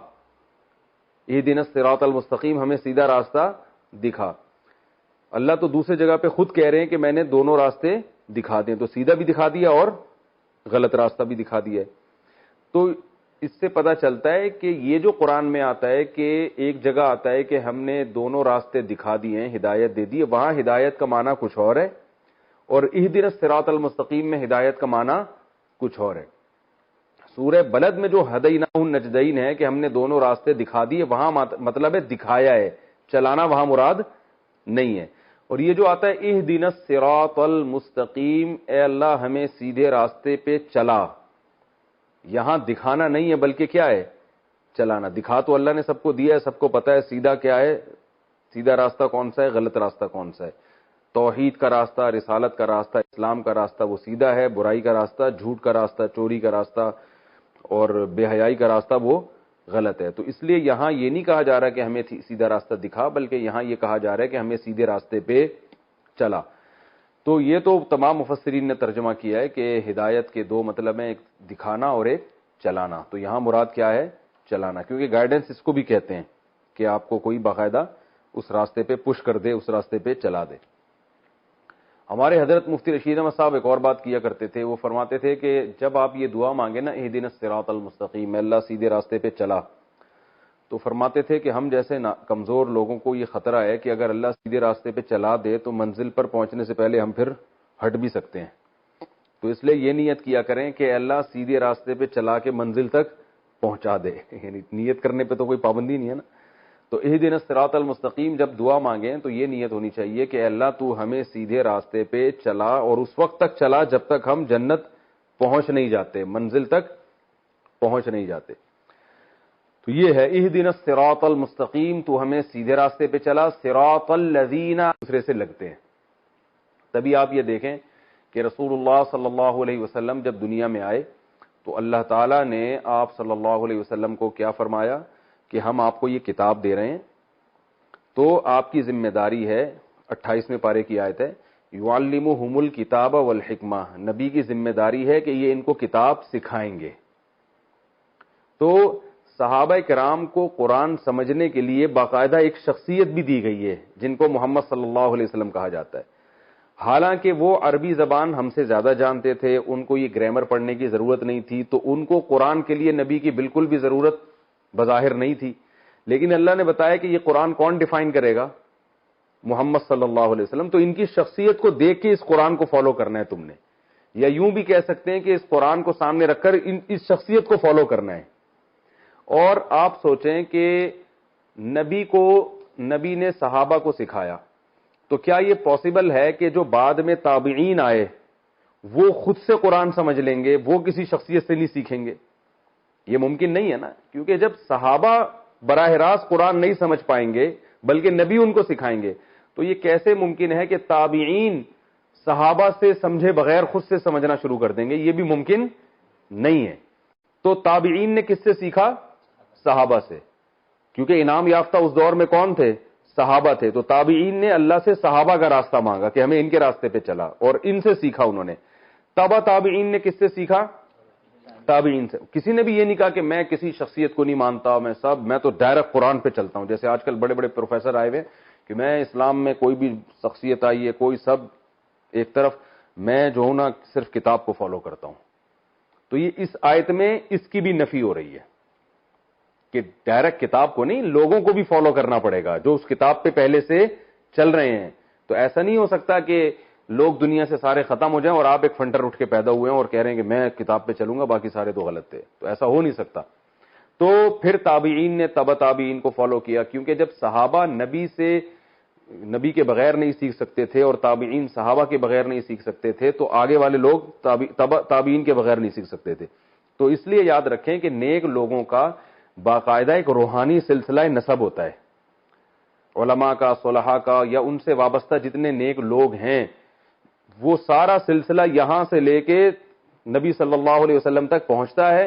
اہدنا الصراط المستقیم، ہمیں سیدھا راستہ دکھا. اللہ تو دوسری جگہ پہ خود کہہ رہے ہیں کہ میں نے دونوں راستے دکھا دیں، تو سیدھا بھی دکھا دیا اور غلط راستہ بھی دکھا دیا. تو اس سے پتہ چلتا ہے کہ یہ جو قرآن میں آتا ہے کہ ایک جگہ آتا ہے کہ ہم نے دونوں راستے دکھا دیے ہیں، ہدایت دے دی ہے، وہاں ہدایت کا معنی کچھ اور ہے، اور اہدنا الصراط المستقیم میں ہدایت کا معنی کچھ اور ہے. سورہ بلد میں جو ہدیناہ النجدین ہے کہ ہم نے دونوں راستے دکھا دیے، وہاں مطلب ہے دکھایا ہے، چلانا وہاں مراد نہیں ہے۔ اور یہ جو آتا ہے اہدنا الصراط المستقیم، اے اللہ ہمیں سیدھے راستے پہ چلا، یہاں دکھانا نہیں ہے بلکہ کیا ہے؟ چلانا۔ دکھا تو اللہ نے سب کو دیا ہے، سب کو پتا ہے سیدھا کیا ہے، سیدھا راستہ کون سا ہے، غلط راستہ کون سا ہے۔ توحید کا راستہ، رسالت کا راستہ، اسلام کا راستہ وہ سیدھا ہے، برائی کا راستہ، جھوٹ کا راستہ، چوری کا راستہ اور بے حیائی کا راستہ وہ غلط ہے۔ تو اس لیے یہاں یہ نہیں کہا جا رہا کہ ہمیں سیدھا راستہ دکھا، بلکہ یہاں یہ کہا جا رہا ہے کہ ہمیں سیدھے راستے پہ چلا۔ تو یہ تو تمام مفسرین نے ترجمہ کیا ہے کہ ہدایت کے دو مطلب ہیں، ایک دکھانا اور ایک چلانا۔ تو یہاں مراد کیا ہے؟ چلانا، کیونکہ گائیڈنس اس کو بھی کہتے ہیں کہ آپ کو کوئی باقاعدہ اس راستے پہ پش کر دے، اس راستے پہ چلا دے۔ ہمارے حضرت مفتی رشید احمد صاحب ایک اور بات کیا کرتے تھے، وہ فرماتے تھے کہ جب آپ یہ دعا مانگے نا اہدنا الصراط المستقیم، اللہ سیدھے راستے پہ چلا، تو فرماتے تھے کہ ہم جیسے کمزور لوگوں کو یہ خطرہ ہے کہ اگر اللہ سیدھے راستے پہ چلا دے تو منزل پر پہنچنے سے پہلے ہم پھر ہٹ بھی سکتے ہیں۔ تو اس لیے یہ نیت کیا کریں کہ اللہ سیدھے راستے پہ چلا کے منزل تک پہنچا دے، یعنی نیت کرنے پہ تو کوئی پابندی نہیں ہے نا۔ تو اہدنا الصراط المستقیم جب دعا مانگیں تو یہ نیت ہونی چاہیے کہ اللہ تو ہمیں سیدھے راستے پہ چلا، اور اس وقت تک چلا جب تک ہم جنت پہنچ نہیں جاتے، منزل تک پہنچ نہیں جاتے۔ تو یہ ہے اہدنا الصراط المستقیم، تو ہمیں سیدھے راستے پہ چلا، صراط الذین دوسرے سے لگتے ہیں۔ تبھی آپ یہ دیکھیں کہ رسول اللہ صلی اللہ علیہ وسلم جب دنیا میں آئے تو اللہ تعالیٰ نے آپ صلی اللہ علیہ وسلم کو کیا فرمایا کہ ہم آپ کو یہ کتاب دے رہے ہیں، تو آپ کی ذمہ داری ہے، 28ویں پارے کی آیت ہے، یعلمہم الکتاب والحکمہ، نبی کی ذمہ داری ہے کہ یہ ان کو کتاب سکھائیں گے۔ تو صحابہ کرام کو قرآن سمجھنے کے لیے باقاعدہ ایک شخصیت بھی دی گئی ہے جن کو محمد صلی اللہ علیہ وسلم کہا جاتا ہے۔ حالانکہ وہ عربی زبان ہم سے زیادہ جانتے تھے، ان کو یہ گرامر پڑھنے کی ضرورت نہیں تھی، تو ان کو قرآن کے لیے نبی کی بالکل بھی ضرورت بظاہر نہیں تھی، لیکن اللہ نے بتایا کہ یہ قرآن کون ڈیفائن کرے گا؟ محمد صلی اللہ علیہ وسلم۔ تو ان کی شخصیت کو دیکھ کے اس قرآن کو فالو کرنا ہے تم نے، یا یوں بھی کہہ سکتے ہیں کہ اس قرآن کو سامنے رکھ کر اس شخصیت کو فالو کرنا ہے۔ اور آپ سوچیں کہ نبی نے صحابہ کو سکھایا، تو کیا یہ پاسبل ہے کہ جو بعد میں تابعین آئے وہ خود سے قرآن سمجھ لیں گے، وہ کسی شخصیت سے نہیں سیکھیں گے؟ یہ ممکن نہیں ہے نا، کیونکہ جب صحابہ براہ راست قرآن نہیں سمجھ پائیں گے بلکہ نبی ان کو سکھائیں گے، تو یہ کیسے ممکن ہے کہ تابعین صحابہ سے سمجھے بغیر خود سے سمجھنا شروع کر دیں گے؟ یہ بھی ممکن نہیں ہے۔ تو تابعین نے کس سے سیکھا؟ صحابہ سے، کیونکہ انعام یافتہ اس دور میں کون تھے؟ صحابہ تھے۔ تو تابعین نے اللہ سے صحابہ کا راستہ مانگا کہ ہمیں ان کے راستے پہ چلا، اور ان سے سیکھا انہوں نے۔ تبا تابعین نے کس سے سیکھا؟ تابعین سے۔ کسی نے بھی یہ نہیں کہا کہ میں کسی شخصیت کو نہیں مانتا، میں تو ڈائریکٹ قرآن پہ چلتا ہوں، جیسے آج کل بڑے بڑے پروفیسر آئے ہوئے کہ میں اسلام میں کوئی بھی شخصیت آئی ہے، کوئی سب ایک طرف، میں جو ہوں نا صرف کتاب کو فالو کرتا ہوں۔ تو یہ اس آیت میں اس کی بھی نفی ہو رہی ہے کہ ڈائریکٹ کتاب کو نہیں، لوگوں کو بھی فالو کرنا پڑے گا جو اس کتاب پہ پہلے سے چل رہے ہیں۔ تو ایسا نہیں ہو سکتا کہ لوگ دنیا سے سارے ختم ہو جائیں اور آپ ایک فنٹر اٹھ کے پیدا ہوئے ہیں اور کہہ رہے ہیں کہ میں کتاب پہ چلوں گا، باقی سارے تو غلط تھے۔ تو ایسا ہو نہیں سکتا۔ تو پھر تابعین نے تبع تابعین کو فالو کیا، کیونکہ جب صحابہ نبی کے بغیر نہیں سیکھ سکتے تھے اور تابعین صحابہ کے بغیر نہیں سیکھ سکتے تھے، تو آگے والے لوگ تابعین کے بغیر نہیں سیکھ سکتے تھے۔ تو اس لیے یاد رکھیں کہ نیک لوگوں کا باقاعدہ ایک روحانی سلسلہ نسب ہوتا ہے، علماء کا، صلحاء کا، یا ان سے وابستہ جتنے نیک لوگ ہیں، وہ سارا سلسلہ یہاں سے لے کے نبی صلی اللہ علیہ وسلم تک پہنچتا ہے،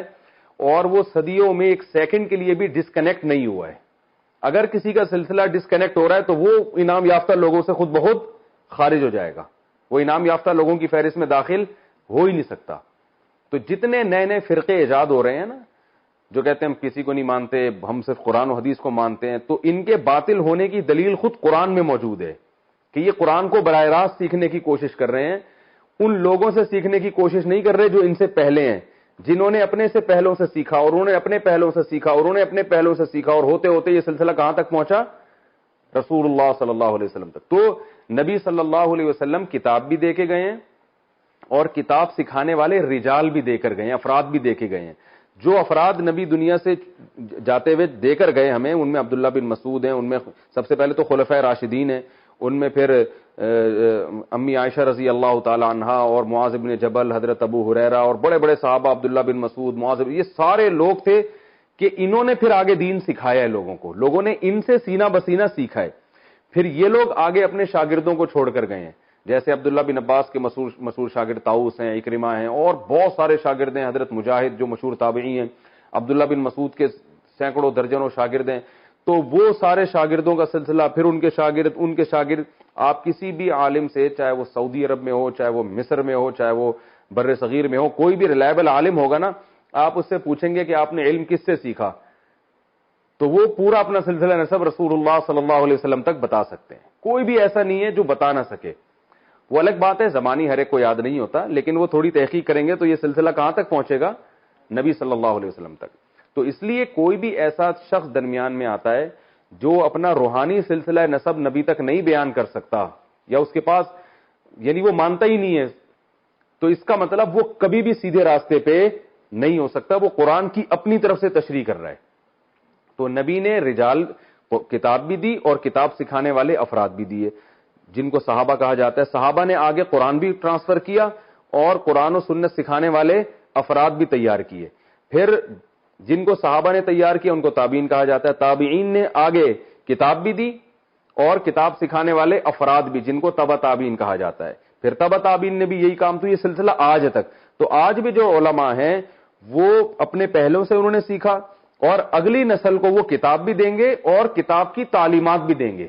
اور وہ صدیوں میں ایک سیکنڈ کے لیے بھی ڈسکنیکٹ نہیں ہوا ہے۔ اگر کسی کا سلسلہ ڈسکنیکٹ ہو رہا ہے تو وہ انعام یافتہ لوگوں سے خود بخود خارج ہو جائے گا، وہ انعام یافتہ لوگوں کی فہرست میں داخل ہو ہی نہیں سکتا۔ تو جتنے نئے نئے فرقے ایجاد ہو رہے ہیں نا، جو کہتے ہیں ہم کسی کو نہیں مانتے، ہم صرف قرآن و حدیث کو مانتے ہیں، تو ان کے باطل ہونے کی دلیل خود قرآن میں موجود ہے کہ یہ قرآن کو براہ راست سیکھنے کی کوشش کر رہے ہیں، ان لوگوں سے سیکھنے کی کوشش نہیں کر رہے جو ان سے پہلے ہیں، جنہوں نے اپنے سے پہلوں سے سیکھا، اور انہوں نے اپنے پہلوں سے سیکھا، اور انہوں نے اپنے پہلوں سے سیکھا، اور ہوتے ہوتے یہ سلسلہ کہاں تک پہنچا؟ رسول اللہ صلی اللہ علیہ وسلم تک۔ تو نبی صلی اللہ علیہ وسلم کتاب بھی دے کے گئے ہیں، اور کتاب سکھانے والے رجال بھی دے کر گئے ہیں، افراد بھی دے کے گئے ہیں۔ جو افراد نبی دنیا سے جاتے ہوئے دے کر گئے ہمیں، ان میں عبداللہ بن مسعود ہیں، ان میں سب سے پہلے تو خلفائے راشدین ہیں، ان میں پھر امی عائشہ رضی اللہ تعالی عنہا اور معاذ بن جبل، حضرت ابو ہریرہ اور بڑے بڑے صحابہ، عبداللہ بن مسعود، معاذ، یہ سارے لوگ تھے کہ انہوں نے پھر آگے دین سکھایا ہے لوگوں کو، لوگوں نے ان سے سینہ بسینہ سیکھا ہے. پھر یہ لوگ آگے اپنے شاگردوں کو چھوڑ کر گئے ہیں، جیسے عبداللہ بن عباس کے مشہور شاگرد طاؤس ہیں، اکرمہ ہیں، اور بہت سارے شاگرد ہیں، حضرت مجاہد جو مشہور تابعی ہیں، عبداللہ بن مسعود کے سینکڑوں درجنوں شاگرد ہیں. تو وہ سارے شاگردوں کا سلسلہ، پھر ان کے شاگرد آپ کسی بھی عالم سے، چاہے وہ سعودی عرب میں ہو، چاہے وہ مصر میں ہو، چاہے وہ بر صغیر میں ہو، کوئی بھی ریلائبل عالم ہوگا نا، آپ اس سے پوچھیں گے کہ آپ نے علم کس سے سیکھا، تو وہ پورا اپنا سلسلہ نسب رسول اللہ صلی اللہ علیہ وسلم تک بتا سکتے ہیں. کوئی بھی ایسا نہیں ہے جو بتا نہ سکے. وہ الگ بات ہے زمانی ہر ایک کو یاد نہیں ہوتا، لیکن وہ تھوڑی تحقیق کریں گے تو یہ سلسلہ کہاں تک پہنچے گا؟ نبی صلی اللہ علیہ وسلم تک. تو اس لیے کوئی بھی ایسا شخص درمیان میں آتا ہے جو اپنا روحانی سلسلہ نسب نبی تک نہیں بیان کر سکتا، یا اس کے پاس یعنی وہ مانتا ہی نہیں ہے، تو اس کا مطلب وہ کبھی بھی سیدھے راستے پہ نہیں ہو سکتا، وہ قرآن کی اپنی طرف سے تشریح کر رہا ہے. تو نبی نے رجال کتاب بھی دی اور کتاب سکھانے والے افراد بھی دیے، جن کو صحابہ کہا جاتا ہے. صحابہ نے آگے قرآن بھی ٹرانسفر کیا اور قرآن و سنت سکھانے والے افراد بھی تیار کیے. پھر جن کو صحابہ نے تیار کیا ان کو تابعین کہا جاتا ہے. تابعین نے آگے کتاب بھی دی اور کتاب سکھانے والے افراد بھی، جن کو تبع تابعین کہا جاتا ہے. پھر تبع تابعین نے بھی یہی کام، تو یہ سلسلہ آج تک. تو آج بھی جو علماء ہیں وہ اپنے پہلوں سے انہوں نے سیکھا، اور اگلی نسل کو وہ کتاب بھی دیں گے اور کتاب کی تعلیمات بھی دیں گے،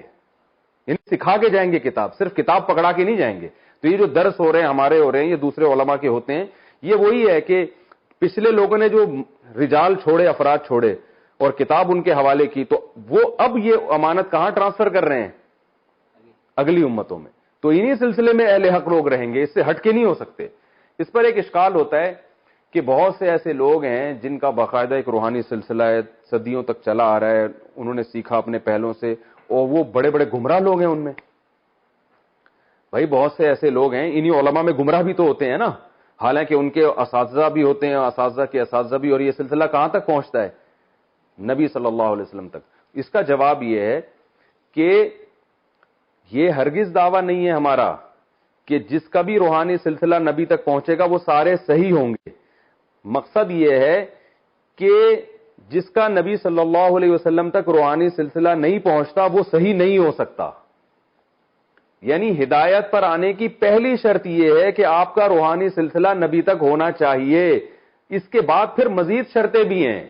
یعنی سکھا کے جائیں گے کتاب، صرف کتاب پکڑا کے نہیں جائیں گے. تو یہ جو درس ہو رہے ہیں ہمارے ہو رہے ہیں، یہ دوسرے علماء کے ہوتے ہیں. یہ وہی ہے کہ پچھلے لوگوں نے جو رجال چھوڑے، افراد چھوڑے اور کتاب ان کے حوالے کی، تو وہ اب یہ امانت کہاں ٹرانسفر کر رہے ہیں؟ اگلی امتوں میں. تو انہی سلسلے میں اہل حق لوگ رہیں گے، اس سے ہٹ کے نہیں ہو سکتے. اس پر ایک اشکال ہوتا ہے کہ بہت سے ایسے لوگ ہیں جن کا باقاعدہ ایک روحانی سلسلہ ہے، صدیوں تک چلا آ رہا ہے، انہوں نے سیکھا اپنے پہلوں سے، اور وہ بڑے بڑے گمراہ لوگ ہیں. ان میں بھائی بہت سے ایسے لوگ ہیں، انہی علماء میں گمراہ بھی تو ہوتے ہیں نا، حالانکہ ان کے اساتذہ بھی ہوتے ہیں، اساتذہ کے اساتذہ بھی. اور یہ سلسلہ کہاں تک پہنچتا ہے؟ نبی صلی اللہ علیہ وسلم تک. اس کا جواب یہ ہے کہ یہ ہرگز دعویٰ نہیں ہے ہمارا کہ جس کا بھی روحانی سلسلہ نبی تک پہنچے گا وہ سارے صحیح ہوں گے. مقصد یہ ہے کہ جس کا نبی صلی اللہ علیہ وسلم تک روحانی سلسلہ نہیں پہنچتا وہ صحیح نہیں ہو سکتا. یعنی ہدایت پر آنے کی پہلی شرط یہ ہے کہ آپ کا روحانی سلسلہ نبی تک ہونا چاہیے. اس کے بعد پھر مزید شرطیں بھی ہیں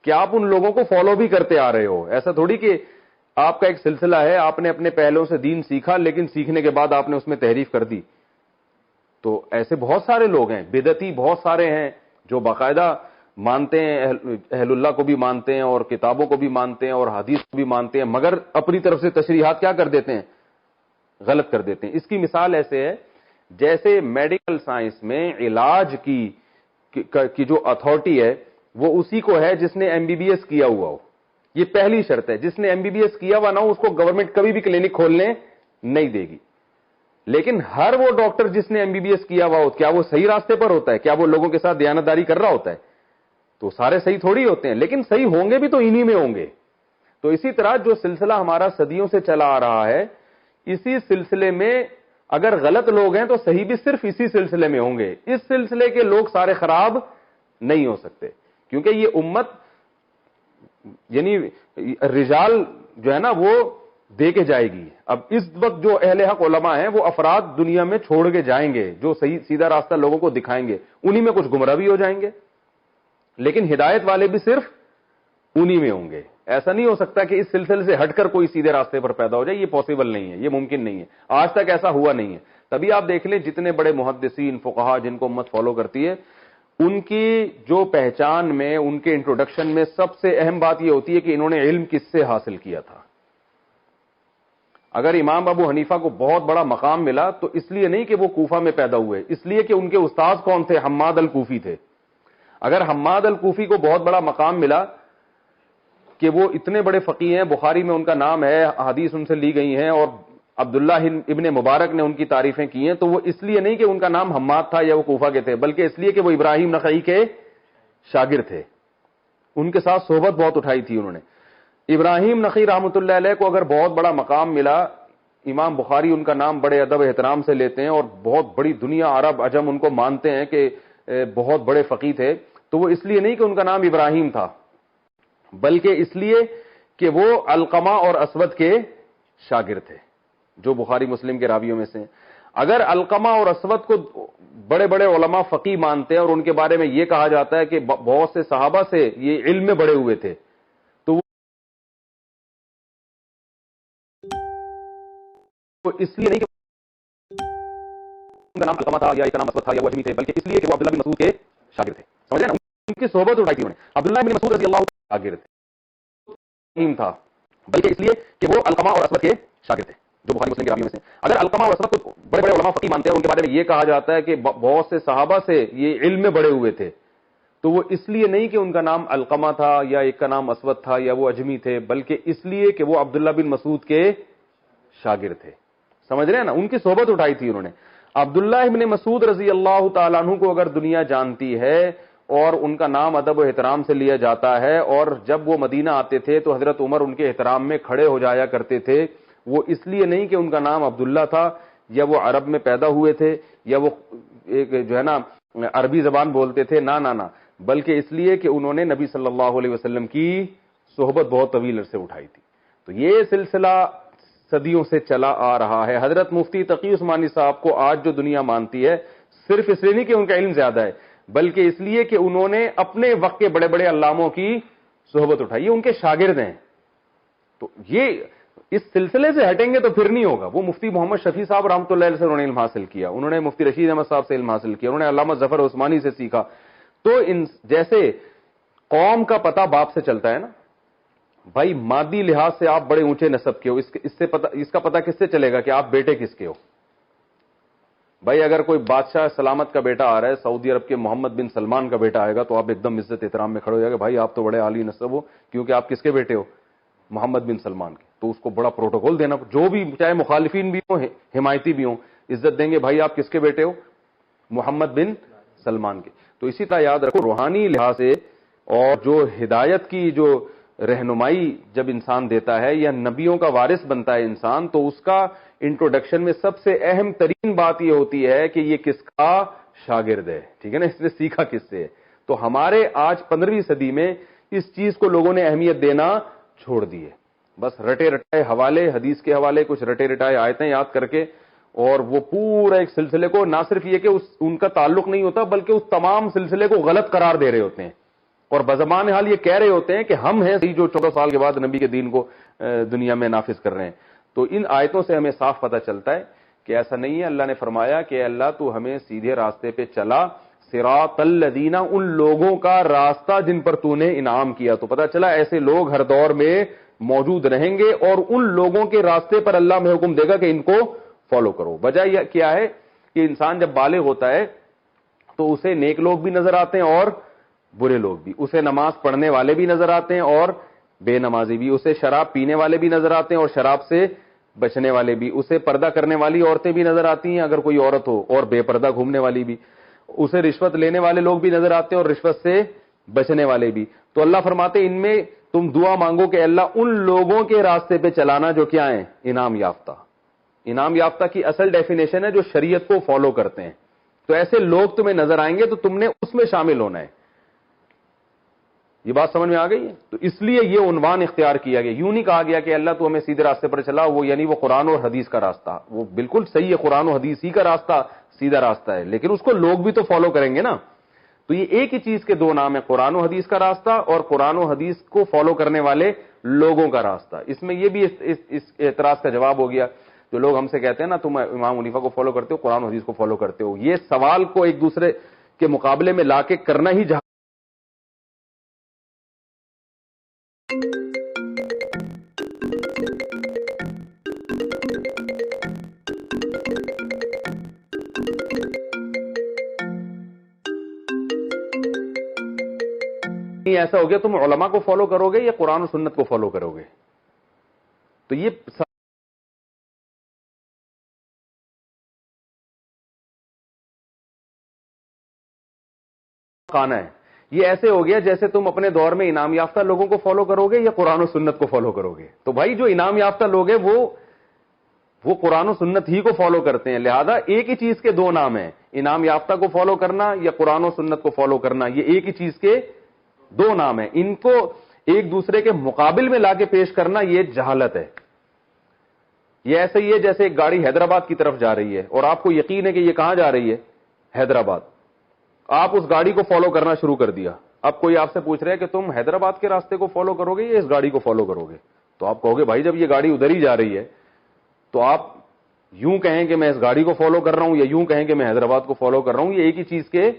کہ آپ ان لوگوں کو فالو بھی کرتے آ رہے ہو. ایسا تھوڑی کہ آپ کا ایک سلسلہ ہے، آپ نے اپنے پہلوں سے دین سیکھا لیکن سیکھنے کے بعد آپ نے اس میں تحریف کر دی. تو ایسے بہت سارے لوگ ہیں، بدعتی بہت سارے ہیں جو باقاعدہ مانتے ہیں، اہل اللہ کو بھی مانتے ہیں اور کتابوں کو بھی مانتے ہیں اور حدیث کو بھی مانتے ہیں، مگر اپنی طرف سے تشریحات کیا کر دیتے ہیں؟ غلط کر دیتے ہیں. اس کی مثال ایسے ہے جیسے میڈیکل سائنس میں علاج کی جو اتھارٹی ہے وہ اسی کو ہے جس نے ایم بی بی ایس کیا ہوا ہو. یہ پہلی شرط ہے، جس نے ایم بی بی ایس کیا ہوا نہ ہو اس کو گورنمنٹ کبھی بھی کلینک کھولنے نہیں دے گی. لیکن ہر وہ ڈاکٹر جس نے ایم بی بی ایس کیا ہوا ہو، کیا وہ صحیح راستے پر ہوتا ہے؟ کیا وہ لوگوں کے ساتھ دیانتداری کر رہا ہوتا ہے؟ تو سارے صحیح تھوڑی ہوتے ہیں، لیکن صحیح ہوں گے بھی تو انہی میں ہوں گے. تو اسی طرح جو سلسلہ ہمارا صدیوں سے چلا آ رہا ہے، اسی سلسلے میں اگر غلط لوگ ہیں تو صحیح بھی صرف اسی سلسلے میں ہوں گے. اس سلسلے کے لوگ سارے خراب نہیں ہو سکتے، کیونکہ یہ امت یعنی رجال جو ہے نا وہ دے کے جائے گی. اب اس وقت جو اہل حق علماء ہیں وہ افراد دنیا میں چھوڑ کے جائیں گے جو صحیح سیدھا راستہ لوگوں کو دکھائیں گے. انہی میں کچھ گمراہ بھی ہو جائیں گے، لیکن ہدایت والے بھی صرف انہی میں ہوں گے. ایسا نہیں ہو سکتا کہ اس سلسلے سے ہٹ کر کوئی سیدھے راستے پر پیدا ہو جائے. یہ پاسبل نہیں ہے، یہ ممکن نہیں ہے، آج تک ایسا ہوا نہیں ہے. تبھی آپ دیکھ لیں جتنے بڑے محدثین فقہا جن کو امت فالو کرتی ہے، ان کی جو پہچان میں، ان کے انٹروڈکشن میں سب سے اہم بات یہ ہوتی ہے کہ انہوں نے علم کس سے حاصل کیا تھا. اگر امام ابو حنیفہ کو بہت بڑا مقام ملا تو اس لیے نہیں کہ وہ کوفہ میں پیدا ہوئے، اس لیے کہ ان کے استاد کون تھے؟ حماد الکوفی تھے. اگر حماد الکوفی کو بہت بڑا مقام ملا کہ وہ اتنے بڑے فقیہ ہیں، بخاری میں ان کا نام ہے، حدیث ان سے لی گئی ہیں اور عبداللہ ابن مبارک نے ان کی تعریفیں کی ہیں، تو وہ اس لیے نہیں کہ ان کا نام حماد تھا یا وہ کوفہ کے تھے، بلکہ اس لیے کہ وہ ابراہیم نخعی کے شاگرد تھے, ان کے ساتھ صحبت بہت اٹھائی تھی انہوں نے. ابراہیم نخعی رحمۃ اللہ علیہ کو اگر بہت بڑا مقام ملا, امام بخاری ان کا نام بڑے ادب احترام سے لیتے ہیں اور بہت بڑی دنیا عرب عجم ان کو مانتے ہیں کہ بہت بڑے فقیہ تھے, تو وہ اس لیے نہیں کہ ان کا نام ابراہیم تھا, بلکہ اس لیے کہ وہ علقمہ اور اسود کے شاگرد تھے, جو بخاری مسلم کے راویوں میں سے. اگر علقمہ اور اسود کو بڑے بڑے علماء فقیہ مانتے ہیں اور ان کے بارے میں یہ کہا جاتا ہے کہ بہت سے صحابہ سے یہ علم میں بڑے ہوئے تھے, تو وہ اس لیے نہیں کہ ان کا نام علقمہ تھا یا ان کا نام اسود تھا یا وہ اجمی تھے, بلکہ اس لیے کہ وہ عبداللہ بن مسعود کے شاگرد تھے. سمجھ رہے ہیں نا, ان کی صحبت اٹھائی تھی انہوں نے. عبداللہ بن مسعود رضی اللہ عنہ شاگرد تھا, بلکہ اس لیے کہ وہ علقمہ اور اسود کے شاگرد تھے, جو بخاری مسلم کے راویوں میں سے. اگر علقمہ اور اسود کو بڑے بڑے علماء فقیہ مانتے ہیں اور ان کے بارے میں یہ کہا جاتا ہے کہ بہت سے صحابہ سے یہ علم میں بڑے ہوئے تھے, تو وہ اس لیے نہیں کہ ان کا نام علقمہ تھا یا ایک کا نام اسود تھا یا وہ اجمی تھے, بلکہ اس لیے کہ وہ عبداللہ بن مسعود کے شاگرد تھے. سمجھ رہے ہیں نا, ان کی صحبت اٹھائی تھی انہوں نے. عبداللہ ابن مسعود رضی اللہ تعالیٰ عنہ کو اگر دنیا جانتی ہے اور ان کا نام ادب و احترام سے لیا جاتا ہے, اور جب وہ مدینہ آتے تھے تو حضرت عمر ان کے احترام میں کھڑے ہو جایا کرتے تھے, وہ اس لیے نہیں کہ ان کا نام عبداللہ تھا یا وہ عرب میں پیدا ہوئے تھے یا وہ ایک جو ہے نا عربی زبان بولتے تھے, نہ, بلکہ اس لیے کہ انہوں نے نبی صلی اللہ علیہ وسلم کی صحبت بہت طویل عرصے اٹھائی تھی. تو یہ سلسلہ صدیوں سے چلا آ رہا ہے. حضرت مفتی تقی عثمانی صاحب کو آج جو دنیا مانتی ہے, صرف اس لیے نہیں کہ ان کا علم زیادہ ہے, بلکہ اس لیے کہ انہوں نے اپنے وقت کے بڑے بڑے علاموں کی صحبت اٹھائی, ان کے شاگرد ہیں. تو یہ اس سلسلے سے ہٹیں گے تو پھر نہیں ہوگا. وہ مفتی محمد شفیع صاحب رحمۃ اللہ علیہ سے انہوں نے علم حاصل کیا, انہوں نے مفتی رشید احمد صاحب سے علم حاصل کیا, انہوں نے علامہ ظفر عثمانی سے سیکھا. تو جیسے قوم کا پتہ باپ سے چلتا ہے نا بھائی, مادی لحاظ سے آپ بڑے اونچے نسب کے ہو, اس کا پتہ کس سے چلے گا کہ آپ بیٹے کس کے ہو. بھائی اگر کوئی بادشاہ سلامت کا بیٹا آ رہا ہے, سعودی عرب کے محمد بن سلمان کا بیٹا آئے گا, تو آپ ایک دم عزت احترام میں کھڑے ہو جائے گا, بھائی آپ تو بڑے عالی نسب ہو, کیونکہ آپ کس کے بیٹے ہو, محمد بن سلمان کے. تو اس کو بڑا پروٹوکول دینا, جو بھی چاہے مخالفین بھی ہوں حمایتی بھی ہوں, عزت دیں گے, بھائی آپ کس کے بیٹے ہو, محمد بن سلمان کے. تو اسی طرح یاد رکھو, روحانی لحاظ سے اور جو ہدایت کی جو رہنمائی جب انسان دیتا ہے یا نبیوں کا وارث بنتا ہے انسان, تو اس کا انٹروڈکشن میں سب سے اہم ترین بات یہ ہوتی ہے کہ یہ کس کا شاگرد ہے. ٹھیک ہے نا, اس نے سیکھا کس سے. تو ہمارے آج 15ویں صدی میں اس چیز کو لوگوں نے اہمیت دینا چھوڑ دی ہے. بس رٹے رٹائے حوالے, حدیث کے حوالے, کچھ رٹے رٹائے آیتیں یاد کر کے, اور وہ پورا ایک سلسلے کو, نہ صرف یہ کہ ان کا تعلق نہیں ہوتا, بلکہ اس تمام سلسلے کو غلط قرار دے رہے ہوتے ہیں, اور بزبان حال یہ کہہ رہے ہوتے ہیں کہ ہم ہیں جو 14 سال کے بعد نبی کے دین کو دنیا میں نافذ کر رہے ہیں. تو ان آیتوں سے ہمیں صاف پتہ چلتا ہے کہ ایسا نہیں ہے. اللہ نے فرمایا کہ اللہ تو ہمیں سیدھے راستے پہ چلا, صراط الذین, ان لوگوں کا راستہ جن پر تو نے انعام کیا. تو پتہ چلا ایسے لوگ ہر دور میں موجود رہیں گے, اور ان لوگوں کے راستے پر اللہ میں حکم دے گا کہ ان کو فالو کرو. وجہ یہ کیا ہے کہ انسان جب بالغ ہوتا ہے تو اسے نیک لوگ بھی نظر آتے ہیں اور برے لوگ بھی, اسے نماز پڑھنے والے بھی نظر آتے ہیں اور بے نمازی بھی, اسے شراب پینے والے بھی نظر آتے ہیں اور شراب سے بچنے والے بھی, اسے پردہ کرنے والی عورتیں بھی نظر آتی ہیں اگر کوئی عورت ہو, اور بے پردہ گھومنے والی بھی, اسے رشوت لینے والے لوگ بھی نظر آتے ہیں اور رشوت سے بچنے والے بھی. تو اللہ فرماتے ان میں تم دعا مانگو کہ اللہ ان لوگوں کے راستے پہ چلانا جو کیا ہیں, انعام یافتہ. انعام یافتہ کی اصل ڈیفینیشن ہے جو شریعت کو فالو کرتے ہیں. تو ایسے لوگ تمہیں نظر آئیں گے تو تم نے اس میں شامل ہونا ہے. یہ بات سمجھ میں آ گئی ہے؟ تو اس لیے یہ عنوان اختیار کیا گیا. یوں نہیں کہا گیا کہ اللہ تو ہمیں سیدھے راستے پر چلا, وہ یعنی وہ قرآن اور حدیث کا راستہ, وہ بالکل صحیح ہے, قرآن و حدیث ہی کا راستہ سیدھا راستہ ہے, لیکن اس کو لوگ بھی تو فالو کریں گے نا. تو یہ ایک ہی چیز کے دو نام ہیں, قرآن و حدیث کا راستہ اور قرآن و حدیث کو فالو کرنے والے لوگوں کا راستہ. اس میں یہ بھی اس اعتراض کا جواب ہو گیا جو لوگ ہم سے کہتے ہیں نا تم امام حنیفہ کو فالو کرتے ہو, قرآن و حدیث کو فالو کرتے ہو. یہ سوال کو ایک دوسرے کے مقابلے میں لا کے کرنا ہی ایسا ہو گیا, تم علماء کو فالو کرو گے یا قرآن و سنت کو فالو کرو گے. تو یہ خانہ ہے یہ ایسے ہو گیا جیسے تم اپنے دور میں انعام یافتہ لوگوں کو فالو کرو گے یا قرآن و سنت کو فالو کرو گے. تو بھائی جو انعام یافتہ لوگ ہیں وہ قرآن و سنت ہی کو فالو کرتے ہیں. لہذا ایک ہی چیز کے دو نام ہیں, انعام یافتہ کو فالو کرنا یا قرآن و سنت کو فالو کرنا. یہ ایک ہی چیز کے دو نام ہیں. ان کو ایک دوسرے کے مقابل میں لا کے پیش کرنا یہ جہالت ہے. یہ ایسے ہی ہے جیسے ایک گاڑی حیدرآباد کی طرف جا رہی ہے اور آپ کو یقین ہے کہ یہ کہاں جا رہی ہے, حیدرآباد. آپ اس گاڑی کو فالو کرنا شروع کر دیا. اب کوئی آپ سے پوچھ رہا ہے کہ تم حیدرآباد کے راستے کو فالو کرو گے یا اس گاڑی کو فالو کرو گے, تو آپ کہو گے بھائی جب یہ گاڑی ادھر ہی جا رہی ہے تو آپ یوں کہیں کہ میں اس گاڑی کو فالو کر رہا ہوں یا یوں کہیں کہ میں حیدرآباد کو فالو کر رہا ہوں. یہ ایک ہی چیز کے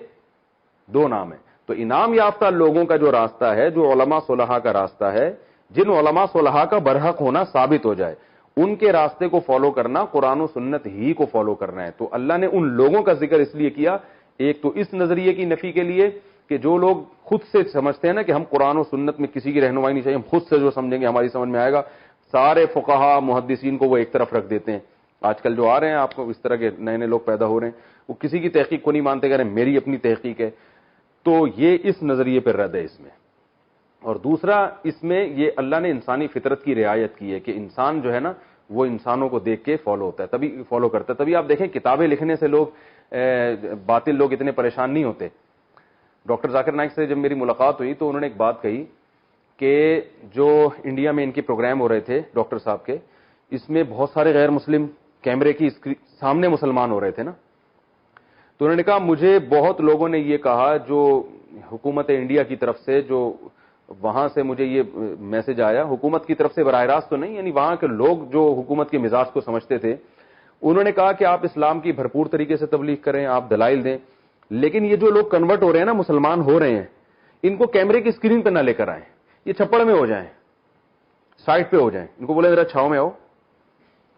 دو نام ہیں. تو انعام یافتہ لوگوں کا جو راستہ ہے, جو علماء صلحاء کا راستہ ہے, جن علماء صلحاء کا برحق ہونا ثابت ہو جائے, ان کے راستے کو فالو کرنا قرآن و سنت ہی کو فالو کرنا ہے. تو اللہ نے ان لوگوں کا ذکر اس لیے کیا, ایک تو اس نظریے کی نفی کے لیے کہ جو لوگ خود سے سمجھتے ہیں نا کہ ہم قرآن و سنت میں کسی کی رہنمائی نہیں چاہیے, ہم خود سے جو سمجھیں گے ہماری سمجھ میں آئے گا, سارے فقہا محدثین کو وہ ایک طرف رکھ دیتے ہیں. آج کل جو آ رہے ہیں آپ کو اس طرح کے نئے نئے لوگ پیدا ہو رہے ہیں, وہ کسی کی تحقیق کو نہیں مانتے, کہہ رہے ہیں میری اپنی تحقیق ہے. تو یہ اس نظریے پر رد ہے اس میں. اور دوسرا اس میں یہ اللہ نے انسانی فطرت کی رعایت کی ہے کہ انسان جو ہے نا وہ انسانوں کو دیکھ کے فالو ہوتا ہے, تبھی فالو کرتا ہے. تبھی آپ دیکھیں کتابیں لکھنے سے لوگ باطل لوگ اتنے پریشان نہیں ہوتے. ڈاکٹر ذاکر نائک سے جب میری ملاقات ہوئی تو انہوں نے ایک بات کہی کہ جو انڈیا میں ان کے پروگرام ہو رہے تھے ڈاکٹر صاحب کے, اس میں بہت سارے غیر مسلم کیمرے کی سامنے مسلمان ہو رہے تھے نا. تو انہوں نے کہا مجھے بہت لوگوں نے یہ کہا, جو حکومت انڈیا کی طرف سے, جو وہاں سے مجھے یہ میسج آیا, حکومت کی طرف سے براہ راست تو نہیں, یعنی وہاں کے لوگ جو حکومت کے مزاج کو سمجھتے تھے, انہوں نے کہا کہ آپ اسلام کی بھرپور طریقے سے تبلیغ کریں, آپ دلائل دیں, لیکن یہ جو لوگ کنورٹ ہو رہے ہیں نا, مسلمان ہو رہے ہیں, ان کو کیمرے کی اسکرین پہ نہ لے کر آئیں, یہ چھپڑ میں ہو جائیں, سائڈ پہ ہو جائیں, ان کو بولے ذرا چھاؤں میں آؤ.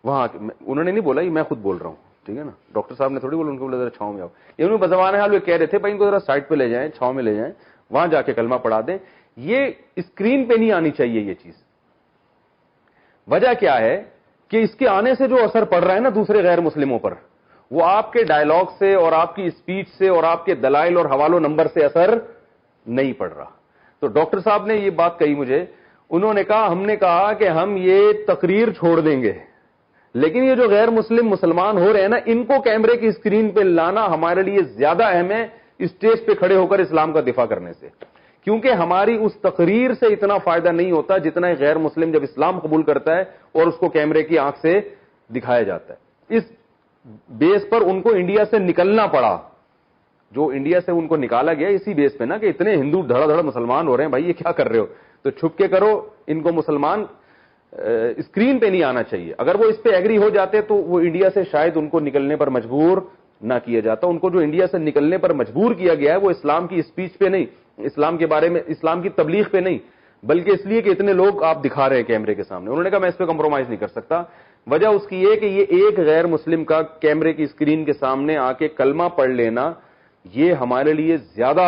وہاں انہوں نے نہیں بولا, یہ میں خود بول رہا ہوں, ٹھیک ہے نا, ڈاکٹر صاحب نے تھوڑی بولا, ان کو بولا ذرا چھاؤں میں آؤ. یہ انہوں نے بزبان حال وہ کہہ رہے تھے بھائی ان کو ذرا سائڈ پہ لے جائیں, چھاؤں میں لے جائیں, وہاں جا کے کلمہ پڑھا دیں. یہ اسکرین پہ نہیں آنی چاہیے یہ چیز. وجہ کیا ہے کہ اس کے آنے سے جو اثر پڑ رہا ہے نا دوسرے غیر مسلموں پر, وہ آپ کے ڈائلاگ سے اور آپ کی اسپیچ سے اور آپ کے دلائل اور حوالوں نمبر سے اثر نہیں پڑ رہا. تو ڈاکٹر صاحب نے یہ بات کہی مجھے, انہوں نے کہا ہم نے کہا کہ ہم یہ تقریر چھوڑ دیں گے, لیکن یہ جو غیر مسلم مسلمان ہو رہے ہیں نا, ان کو کیمرے کی اسکرین پہ لانا ہمارے لیے زیادہ اہم ہے اسٹیج پہ کھڑے ہو کر اسلام کا دفاع کرنے سے, کیونکہ ہماری اس تقریر سے اتنا فائدہ نہیں ہوتا جتنا ایک غیر مسلم جب اسلام قبول کرتا ہے اور اس کو کیمرے کی آنکھ سے دکھایا جاتا ہے. اس بیس پر ان کو انڈیا سے نکلنا پڑا, جو انڈیا سے ان کو نکالا گیا اسی بیس پہ نا کہ اتنے ہندو دھڑا دھڑ مسلمان ہو رہے ہیں, بھائی یہ کیا کر رہے ہو, تو چھپ کے کرو, ان کو مسلمان اسکرین پہ نہیں آنا چاہیے. اگر وہ اس پہ ایگری ہو جاتے تو وہ انڈیا سے شاید ان کو نکلنے پر مجبور نہ کیا جاتا. ان کو جو انڈیا سے نکلنے پر مجبور کیا گیا ہے وہ اسلام کی اسپیچ پہ نہیں, اسلام کے بارے میں, اسلام کی تبلیغ پہ نہیں, بلکہ اس لیے کہ اتنے لوگ آپ دکھا رہے ہیں کیمرے کے سامنے. انہوں نے کہا میں اس پہ کمپرومائز نہیں کر سکتا. وجہ اس کی یہ کہ یہ ایک غیر مسلم کا کیمرے کی اسکرین کے سامنے آ کے کلمہ پڑھ لینا, یہ ہمارے لیے زیادہ,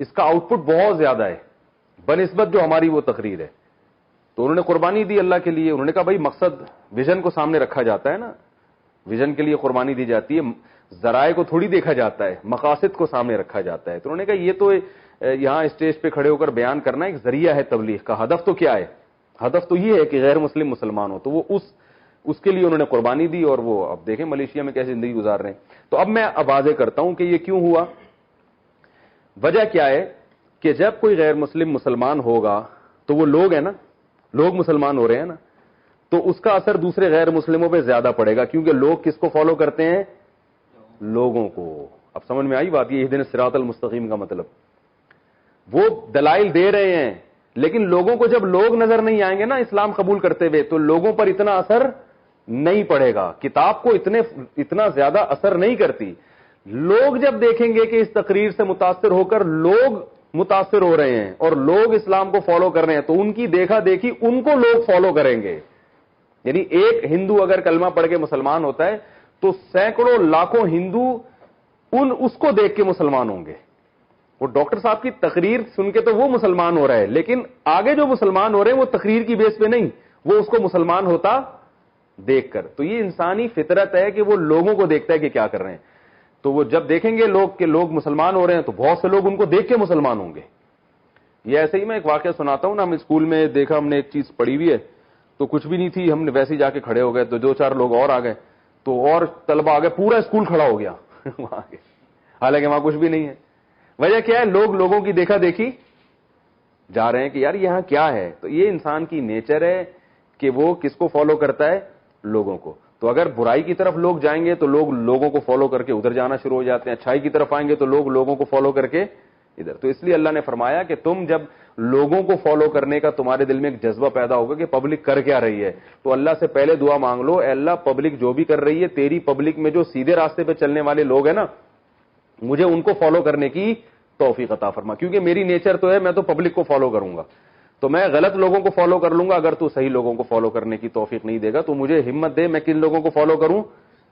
اس کا آؤٹ پٹ بہت زیادہ ہے بنسبت جو ہماری وہ تقریر ہے. تو انہوں نے قربانی دی اللہ کے لیے. انہوں نے کہا بھائی مقصد ویژن کو سامنے رکھا جاتا ہے نا, ویژن کے لیے قربانی دی جاتی ہے, ذرائع کو تھوڑی دیکھا جاتا ہے, مقاصد کو سامنے رکھا جاتا ہے. تو انہوں نے کہا یہ تو یہاں اسٹیج پہ کھڑے ہو کر بیان کرنا ایک ذریعہ ہے تبلیغ کا, ہدف تو کیا ہے, ہدف تو یہ ہے کہ غیر مسلم مسلمان ہو. تو وہ اس کے لیے انہوں نے قربانی دی, اور وہ اب دیکھیں ملیشیا میں کیسی زندگی گزار رہے ہیں. تو اب میں واضح کرتا ہوں کہ یہ کیوں ہوا. وجہ کیا ہے کہ جب کوئی غیر مسلم مسلمان ہوگا تو وہ لوگ ہیں نا, لوگ مسلمان ہو رہے ہیں نا, تو اس کا اثر دوسرے غیر مسلموں پہ زیادہ پڑے گا, کیونکہ لوگ کس کو فالو کرتے ہیں, لوگوں کو. اب سمجھ میں آئی بات, یہ اہدنا الصراط المستقیم کا مطلب. وہ دلائل دے رہے ہیں, لیکن لوگوں کو جب لوگ نظر نہیں آئیں گے نا اسلام قبول کرتے ہوئے, تو لوگوں پر اتنا اثر نہیں پڑے گا. کتاب کو اتنا زیادہ اثر نہیں کرتی. لوگ جب دیکھیں گے کہ اس تقریر سے متاثر ہو کر لوگ متاثر ہو رہے ہیں اور لوگ اسلام کو فالو کر رہے ہیں, تو ان کی دیکھا دیکھی ان کو لوگ فالو کریں گے. یعنی ایک ہندو اگر کلمہ پڑھ کے مسلمان ہوتا ہے تو سینکڑوں لاکھوں ہندو اس کو دیکھ کے مسلمان ہوں گے. وہ ڈاکٹر صاحب کی تقریر سن کے تو وہ مسلمان ہو رہا ہے, لیکن آگے جو مسلمان ہو رہے ہیں وہ تقریر کی بیس پہ نہیں, وہ اس کو مسلمان ہوتا دیکھ کر. تو یہ انسانی فطرت ہے کہ وہ لوگوں کو دیکھتا ہے کہ کیا کر رہے ہیں. تو وہ جب دیکھیں گے لوگ کہ لوگ مسلمان ہو رہے ہیں تو بہت سے لوگ ان کو دیکھ کے مسلمان ہوں گے. یہ ایسے ہی میں ایک واقعہ سناتا ہوں نا. ہم اسکول میں دیکھا, ہم نے ایک چیز پڑھی ہوئی ہے تو کچھ بھی نہیں تھی, ہم نے ویسے ہی جا کے کھڑے ہو گئے تو 2-4 لوگ اور آ گئے تو اور طلبہ آ گئے, پورا اسکول کھڑا ہو گیا وہاں کے, حالانکہ وہاں کچھ بھی نہیں ہے. وجہ کیا ہے؟ لوگ لوگوں کی دیکھا دیکھی جا رہے ہیں کہ یار یہاں کیا ہے. تو یہ انسان کی نیچر ہے کہ وہ کس کو فالو کرتا ہے؟ لوگوں کو. تو اگر برائی کی طرف لوگ جائیں گے تو لوگ لوگوں کو فالو کر کے ادھر جانا شروع ہو جاتے ہیں, اچھائی کی طرف آئیں گے تو لوگ لوگوں کو فالو کر کے ادھر. تو اس لیے اللہ نے فرمایا کہ تم جب لوگوں کو فالو کرنے کا تمہارے دل میں ایک جذبہ پیدا ہوگا کہ پبلک کر کیا رہی ہے, تو اللہ سے پہلے دعا مانگ لو, اے اللہ پبلک جو بھی کر رہی ہے, تیری پبلک میں جو سیدھے راستے پہ چلنے والے لوگ ہیں نا, مجھے ان کو فالو کرنے کی توفیق عطا فرما. کیونکہ میری نیچر تو ہے میں تو پبلک کو فالو کروں گا, تو میں غلط لوگوں کو فالو کر لوں گا. اگر تو صحیح لوگوں کو فالو کرنے کی توفیق نہیں دے گا تو مجھے ہمت دے, میں کن لوگوں کو فالو کروں؟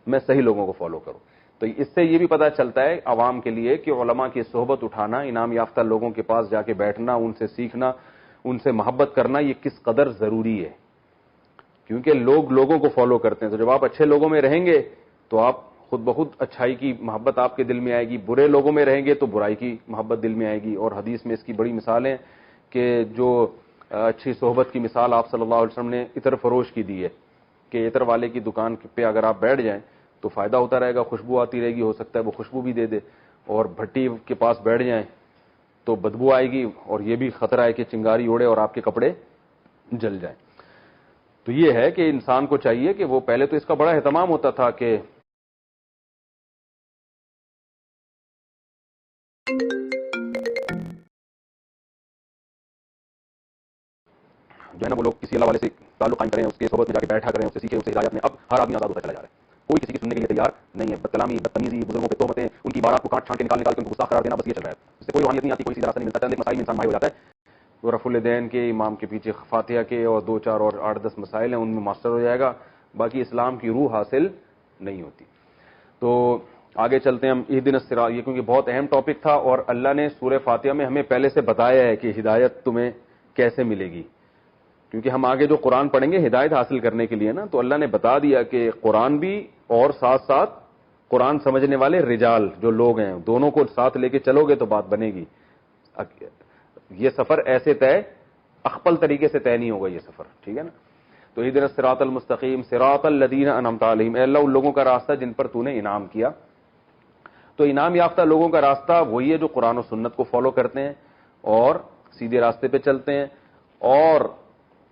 میں صحیح لوگوں کو فالو کروں. تو اس سے یہ بھی پتا چلتا ہے عوام کے لیے کہ علماء کی صحبت اٹھانا, انعام یافتہ لوگوں کے پاس جا کے بیٹھنا, ان سے سیکھنا, ان سے محبت کرنا, یہ کس قدر ضروری ہے. کیونکہ لوگ لوگوں کو فالو کرتے ہیں. تو جب آپ اچھے لوگوں میں رہیں گے تو آپ خود بخود اچھائی کی محبت آپ کے دل میں آئے گی, برے لوگوں میں رہیں گے تو برائی کی محبت دل میں آئے گی. اور حدیث میں اس کی بڑی مثالیں کہ جو اچھی صحبت کی مثال آپ صلی اللہ علیہ وسلم نے عطر فروش کی دی ہے کہ عطر والے کی دکان پہ اگر آپ بیٹھ جائیں تو فائدہ ہوتا رہے گا, خوشبو آتی رہے گی, ہو سکتا ہے وہ خوشبو بھی دے دے. اور بھٹی کے پاس بیٹھ جائیں تو بدبو آئے گی اور یہ بھی خطرہ ہے کہ چنگاری اڑے اور آپ کے کپڑے جل جائیں. تو یہ ہے کہ انسان کو چاہیے کہ وہ پہلے تو اس کا بڑا اہتمام ہوتا تھا کہ جو ہے نا وہ لوگ کسی اللہ والے سے تعلق قائم کریں, اس کے صحبت میں جا کے بیٹھا کریں, اس سے سیکھیں, اس سے ہدایت میں. اب ہر آدمی آزاد ہوتا چلا جا رہا ہے, کوئی کسی کی سننے کے لیے تیار نہیں ہے. بدکلامی, بدتمیزی, بزرگوں پہ تہمتیں, ان کی باتوں کو کاٹ چھانٹ کے نکال ان کو گستاخ قرار دینا, بس یہ چل رہا ہے. اس سے کوئی روحانیت نہیں آتی, کوئی سیدھا راستہ نہیں ملتا, چند ایک مسائل میں انسان مائل ہو جاتا ہے. تو رفع الیدین کے امام کے پیچھے فاتحہ کے اور 2-4 اور 8-10 مسائل ہیں, ان میں ماسٹر ہو جائے گا, باقی اسلام کی روح حاصل نہیں ہوتی. تو آگے چلتے ہیں ہم. اہدنا الصراط, یہ کیونکہ بہت اہم ٹاپک تھا اور اللہ نے سورہ فاتحہ میں ہمیں پہلے سے بتایا ہے کہ ہدایت تمہیں کیسے ملے گی. کیونکہ ہم آگے جو قرآن پڑھیں گے ہدایت حاصل کرنے کے لیے نا, تو اللہ نے بتا دیا کہ قرآن بھی اور ساتھ ساتھ قرآن سمجھنے والے رجال جو لوگ ہیں, دونوں کو ساتھ لے کے چلو گے تو بات بنے گی. یہ سفر ایسے طے اخپل طریقے سے طے نہیں ہوگا یہ سفر, ٹھیک ہے نا. تو اہدنا الصراط المستقیم صراط الذین انعمت علیہم, اے اللہ ان لوگوں کا راستہ جن پر تو نے انعام کیا. تو انعام یافتہ لوگوں کا راستہ وہی ہے جو قرآن و سنت کو فالو کرتے ہیں اور سیدھے راستے پہ چلتے ہیں. اور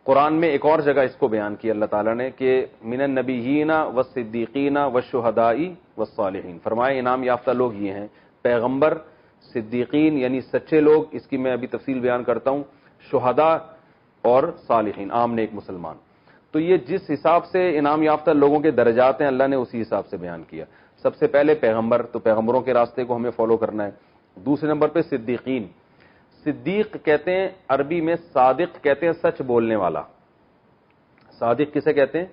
قرآن میں ایک اور جگہ اس کو بیان کیا اللہ تعالیٰ نے کہ من النبیین والصدیقین والشہداء والصالحین. فرمائے انعام یافتہ لوگ یہ ہیں, پیغمبر, صدیقین یعنی سچے لوگ, اس کی میں ابھی تفصیل بیان کرتا ہوں, شہداء اور صالحین عام نیک مسلمان. تو یہ جس حساب سے انعام یافتہ لوگوں کے درجات ہیں اللہ نے اسی حساب سے بیان کیا. سب سے پہلے پیغمبر, تو پیغمبروں کے راستے کو ہمیں فالو کرنا ہے. دوسرے نمبر پہ صدیقین. صدیق کہتے ہیں عربی میں, صادق کہتے ہیں سچ بولنے والا. صادق کسے کہتے ہیں؟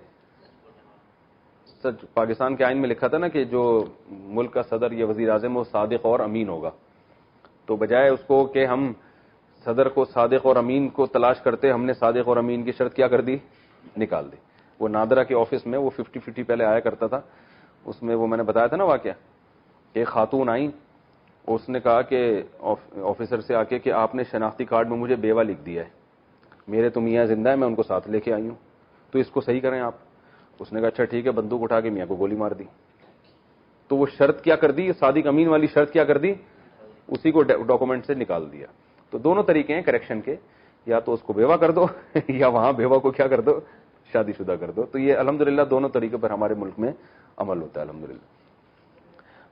سچ. پاکستان کے آئین میں لکھا تھا نا کہ جو ملک کا صدر یا وزیر اعظم وہ صادق اور امین ہوگا, تو بجائے اس کو کہ ہم صدر کو صادق اور امین کو تلاش کرتے, ہم نے صادق اور امین کی شرط کیا کر دی, نکال دی. وہ نادرہ کے آفس میں وہ 50-50 پہلے آیا کرتا تھا, اس میں وہ میں نے بتایا تھا نا واقعہ, ایک خاتون آئی, اس نے کہا کہ آفیسر سے آ کے کہ آپ نے شناختی کارڈ میں مجھے بیوہ لکھ دیا ہے, میرے تو میاں زندہ ہے, میں ان کو ساتھ لے کے آئی ہوں, تو اس کو صحیح کریں آپ. اس نے کہا اچھا ٹھیک ہے, بندوق اٹھا کے میاں کو گولی مار دی. تو وہ شرط کیا کر دی, صادق امین والی شرط کیا کر دی, اسی کو ڈاکومنٹ سے نکال دیا. تو دونوں طریقے ہیں کریکشن کے, یا تو اس کو بیوہ کر دو یا وہاں بیوہ کو کیا کر دو, شادی شدہ کر دو. تو یہ الحمدللہ دونوں طریقے پر ہمارے ملک میں عمل ہوتا ہے الحمدللہ.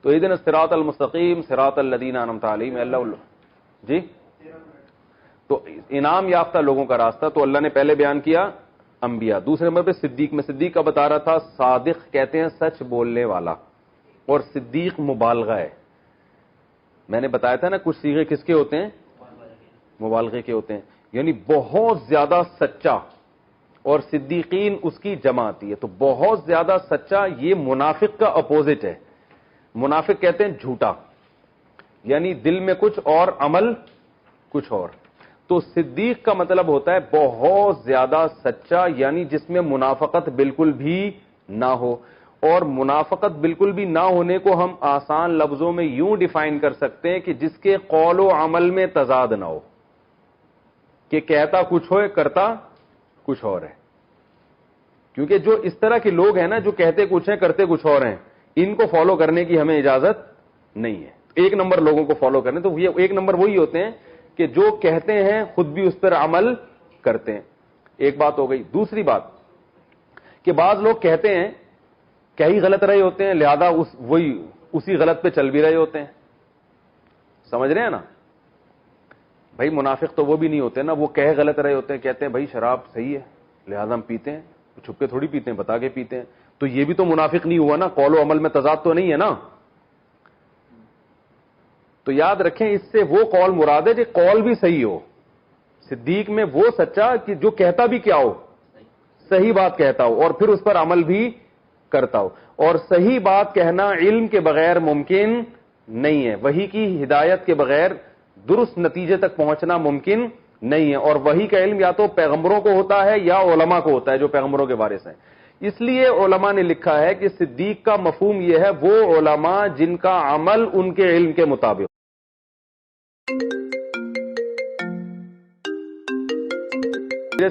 تو اہدنا الصراط المستقیم صراط الذین انعمت علیہم, اللہ جی. تو انعام یافتہ لوگوں کا راستہ تو اللہ نے پہلے بیان کیا انبیاء. دوسرے نمبر پہ صدیق. میں صدیق کا بتا رہا تھا, صادق کہتے ہیں سچ بولنے والا, اور صدیق مبالغہ ہے. میں نے بتایا تھا نا کچھ صیغے کس کے ہوتے ہیں, مبالغے کے ہوتے ہیں, یعنی بہت زیادہ سچا, اور صدیقین اس کی جمع آتی ہے. تو بہت زیادہ سچا یہ منافق کا اپوزٹ ہے. منافق کہتے ہیں جھوٹا, یعنی دل میں کچھ اور عمل کچھ اور. تو صدیق کا مطلب ہوتا ہے بہت زیادہ سچا, یعنی جس میں منافقت بالکل بھی نہ ہو. اور منافقت بالکل بھی نہ ہونے کو ہم آسان لفظوں میں یوں ڈیفائن کر سکتے ہیں کہ جس کے قول و عمل میں تضاد نہ ہو، کہ کہتا کچھ ہو کرتا کچھ اور ہے. کیونکہ جو اس طرح کے لوگ ہیں نا، جو کہتے کچھ ہیں کرتے کچھ اور ہیں، ان کو فالو کرنے کی ہمیں اجازت نہیں ہے. ایک نمبر لوگوں کو فالو کرنے تو یہ ایک نمبر وہی ہوتے ہیں کہ جو کہتے ہیں خود بھی اس پر عمل کرتے ہیں. ایک بات ہو گئی. دوسری بات کہ بعض لوگ کہتے ہیں کہ ہی غلط رہے ہوتے ہیں، لہذا اسی غلط پہ چل بھی رہے ہوتے ہیں. سمجھ رہے ہیں نا بھائی؟ منافق تو وہ بھی نہیں ہوتے نا، وہ کہہ غلط رہے ہوتے ہیں، کہتے ہیں بھائی شراب صحیح ہے لہذا ہم پیتے ہیں، چھپ کے تھوڑی پیتے ہیں، بتا کے پیتے ہیں. تو یہ بھی تو منافق نہیں ہوا نا، قول و عمل میں تضاد تو نہیں ہے نا. تو یاد رکھیں اس سے وہ قول مراد ہے کہ قول بھی صحیح ہو. صدیق میں وہ سچا کہ جو کہتا بھی کیا ہو، صحیح بات کہتا ہو اور پھر اس پر عمل بھی کرتا ہو. اور صحیح بات کہنا علم کے بغیر ممکن نہیں ہے. وحی کی ہدایت کے بغیر درست نتیجے تک پہنچنا ممکن نہیں ہے. اور وحی کا علم یا تو پیغمبروں کو ہوتا ہے یا علماء کو ہوتا ہے جو پیغمبروں کے وارث ہیں. اس لیے علماء نے لکھا ہے کہ صدیق کا مفہوم یہ ہے وہ علماء جن کا عمل ان کے علم کے مطابق.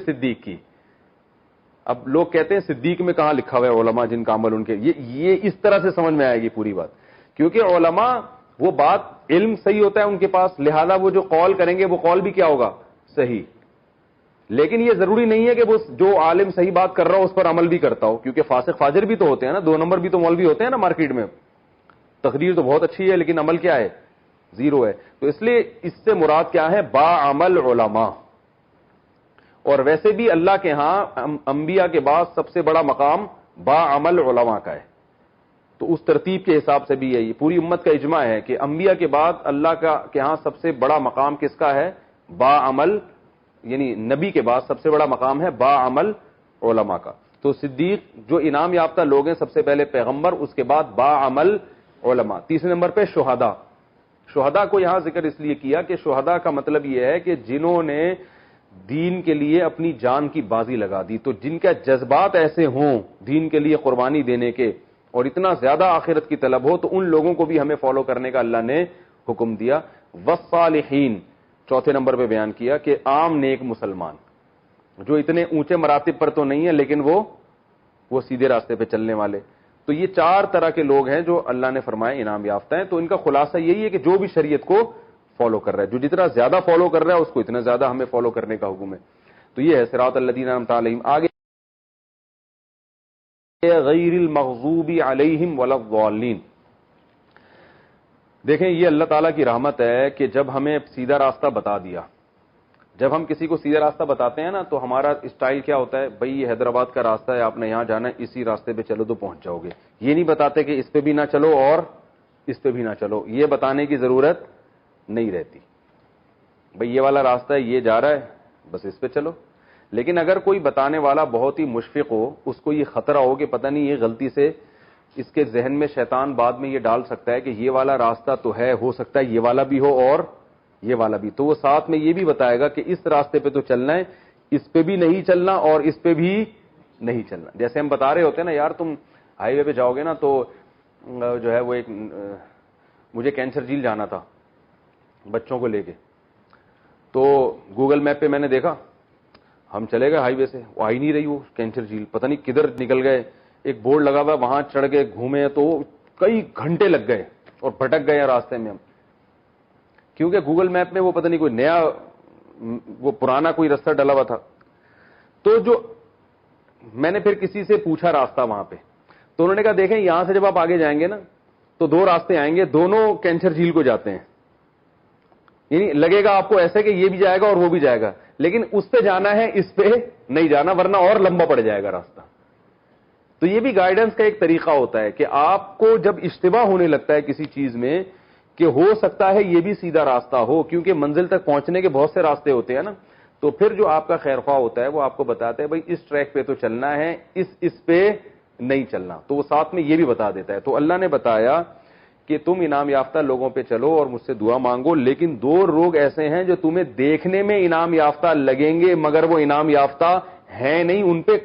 صدیق کی اب لوگ کہتے ہیں صدیق میں کہاں لکھا ہوا ہے علماء جن کا عمل ان کے، یہ اس طرح سے سمجھ میں آئے گی پوری بات. کیونکہ علماء وہ بات علم صحیح ہوتا ہے ان کے پاس، لہذا وہ جو قول کریں گے وہ قول بھی کیا ہوگا، صحیح. لیکن یہ ضروری نہیں ہے کہ وہ جو عالم صحیح بات کر رہا ہو اس پر عمل بھی کرتا ہو، کیونکہ فاسق فاجر بھی تو ہوتے ہیں نا، 2 نمبر بھی تو مولوی ہوتے ہیں نا مارکیٹ میں. تقریر تو بہت اچھی ہے لیکن عمل کیا ہے، زیرو ہے. تو اس لیے اس سے مراد کیا ہے، با عمل علماء. اور ویسے بھی اللہ کے ہاں انبیاء کے بعد سب سے بڑا مقام با عمل علماء کا ہے. تو اس ترتیب کے حساب سے بھی یہ پوری امت کا اجماع ہے کہ انبیاء کے بعد اللہ کے ہاں سب سے بڑا مقام کس کا ہے، با عمل، یعنی نبی کے بعد سب سے بڑا مقام ہے با عمل علماء کا. تو صدیق جو انعام یافتہ لوگ ہیں، سب سے پہلے پیغمبر، اس کے بعد با عمل علماء. تیسرے نمبر پہ شہداء. شہداء کو یہاں ذکر اس لیے کیا کہ شہداء کا مطلب یہ ہے کہ جنہوں نے دین کے لیے اپنی جان کی بازی لگا دی. تو جن کا جذبات ایسے ہوں دین کے لیے قربانی دینے کے اور اتنا زیادہ آخرت کی طلب ہو، تو ان لوگوں کو بھی ہمیں فالو کرنے کا اللہ نے حکم دیا. والصالحین چوتھے نمبر پہ بیان کیا کہ عام نیک مسلمان جو اتنے اونچے مراتب پر تو نہیں ہے لیکن وہ سیدھے راستے پہ چلنے والے. تو یہ 4 طرح کے لوگ ہیں جو اللہ نے فرمائے انعام یافتہ ہیں. تو ان کا خلاصہ یہی ہے کہ جو بھی شریعت کو فالو کر رہا ہے، جو جتنا زیادہ فالو کر رہا ہے اس کو اتنا زیادہ ہمیں فالو کرنے کا حکم ہے. تو یہ ہے صراط الذین انعمت علیہم. آگے غیر المغضوب علیہم ولا الضالین. دیکھیں یہ اللہ تعالیٰ کی رحمت ہے کہ جب ہمیں سیدھا راستہ بتا دیا، جب ہم کسی کو سیدھا راستہ بتاتے ہیں نا تو ہمارا اسٹائل کیا ہوتا ہے، بھائی یہ حیدرآباد کا راستہ ہے، آپ نے یہاں جانا ہے، اسی راستے پہ چلو تو پہنچ جاؤ گے. یہ نہیں بتاتے کہ اس پہ بھی نہ چلو اور اس پہ بھی نہ چلو. یہ بتانے کی ضرورت نہیں رہتی. بھئی یہ والا راستہ ہے، یہ جا رہا ہے، بس اس پہ چلو. لیکن اگر کوئی بتانے والا بہت ہی مشفق ہو، اس کو یہ خطرہ ہو کہ پتہ نہیں یہ غلطی سے اس کے ذہن میں شیطان بعد میں یہ ڈال سکتا ہے کہ یہ والا راستہ تو ہے، ہو سکتا ہے یہ والا بھی ہو اور یہ والا بھی، تو وہ ساتھ میں یہ بھی بتائے گا کہ اس راستے پہ تو چلنا ہے، اس پہ بھی نہیں چلنا اور اس پہ بھی نہیں چلنا. جیسے ہم بتا رہے ہوتے ہیں نا، یار تم ہائی وے پہ جاؤ گے نا تو جو ہے وہ ایک مجھے کینسر جھیل جانا تھا بچوں کو لے کے، تو گوگل میپ پہ میں نے دیکھا، ہم چلے گئے ہائی وے سے، وہ آئی نہیں رہی وہ کینسر جھیل، پتہ نہیں کدھر نکل گئے. ایک بورڈ لگا ہوا وہاں چڑھ کے گھومے تو کئی گھنٹے لگ گئے اور بھٹک گئے راستے میں ہم، کیونکہ گوگل میپ میں وہ پتہ نہیں کوئی نیا وہ پرانا کوئی راستہ ڈلا ہوا تھا. تو جو میں نے پھر کسی سے پوچھا راستہ وہاں پہ، تو انہوں نے کہا دیکھیں یہاں سے جب آپ آگے جائیں گے نا تو 2 راستے آئیں گے، دونوں کینسر جھیل کو جاتے ہیں. یعنی لگے گا آپ کو ایسے کہ یہ بھی جائے گا اور وہ بھی جائے گا، لیکن اس پہ جانا ہے، اس پہ نہیں جانا ورنہ اور لمبا پڑ جائے گا راستہ. تو یہ بھی گائیڈنس کا ایک طریقہ ہوتا ہے کہ آپ کو جب اشتباہ ہونے لگتا ہے کسی چیز میں کہ ہو سکتا ہے یہ بھی سیدھا راستہ ہو، کیونکہ منزل تک پہنچنے کے بہت سے راستے ہوتے ہیں نا، تو پھر جو آپ کا خیر خواہ ہوتا ہے وہ آپ کو بتاتا ہے بھائی اس ٹریک پہ تو چلنا ہے، اس پہ نہیں چلنا، تو وہ ساتھ میں یہ بھی بتا دیتا ہے. تو اللہ نے بتایا کہ تم انعام یافتہ لوگوں پہ چلو اور مجھ سے دعا مانگو، لیکن 2 لوگ ایسے ہیں جو تمہیں دیکھنے میں انعام یافتہ لگیں گے مگر وہ انعام یافتہ ہیں نہیں، ان پہ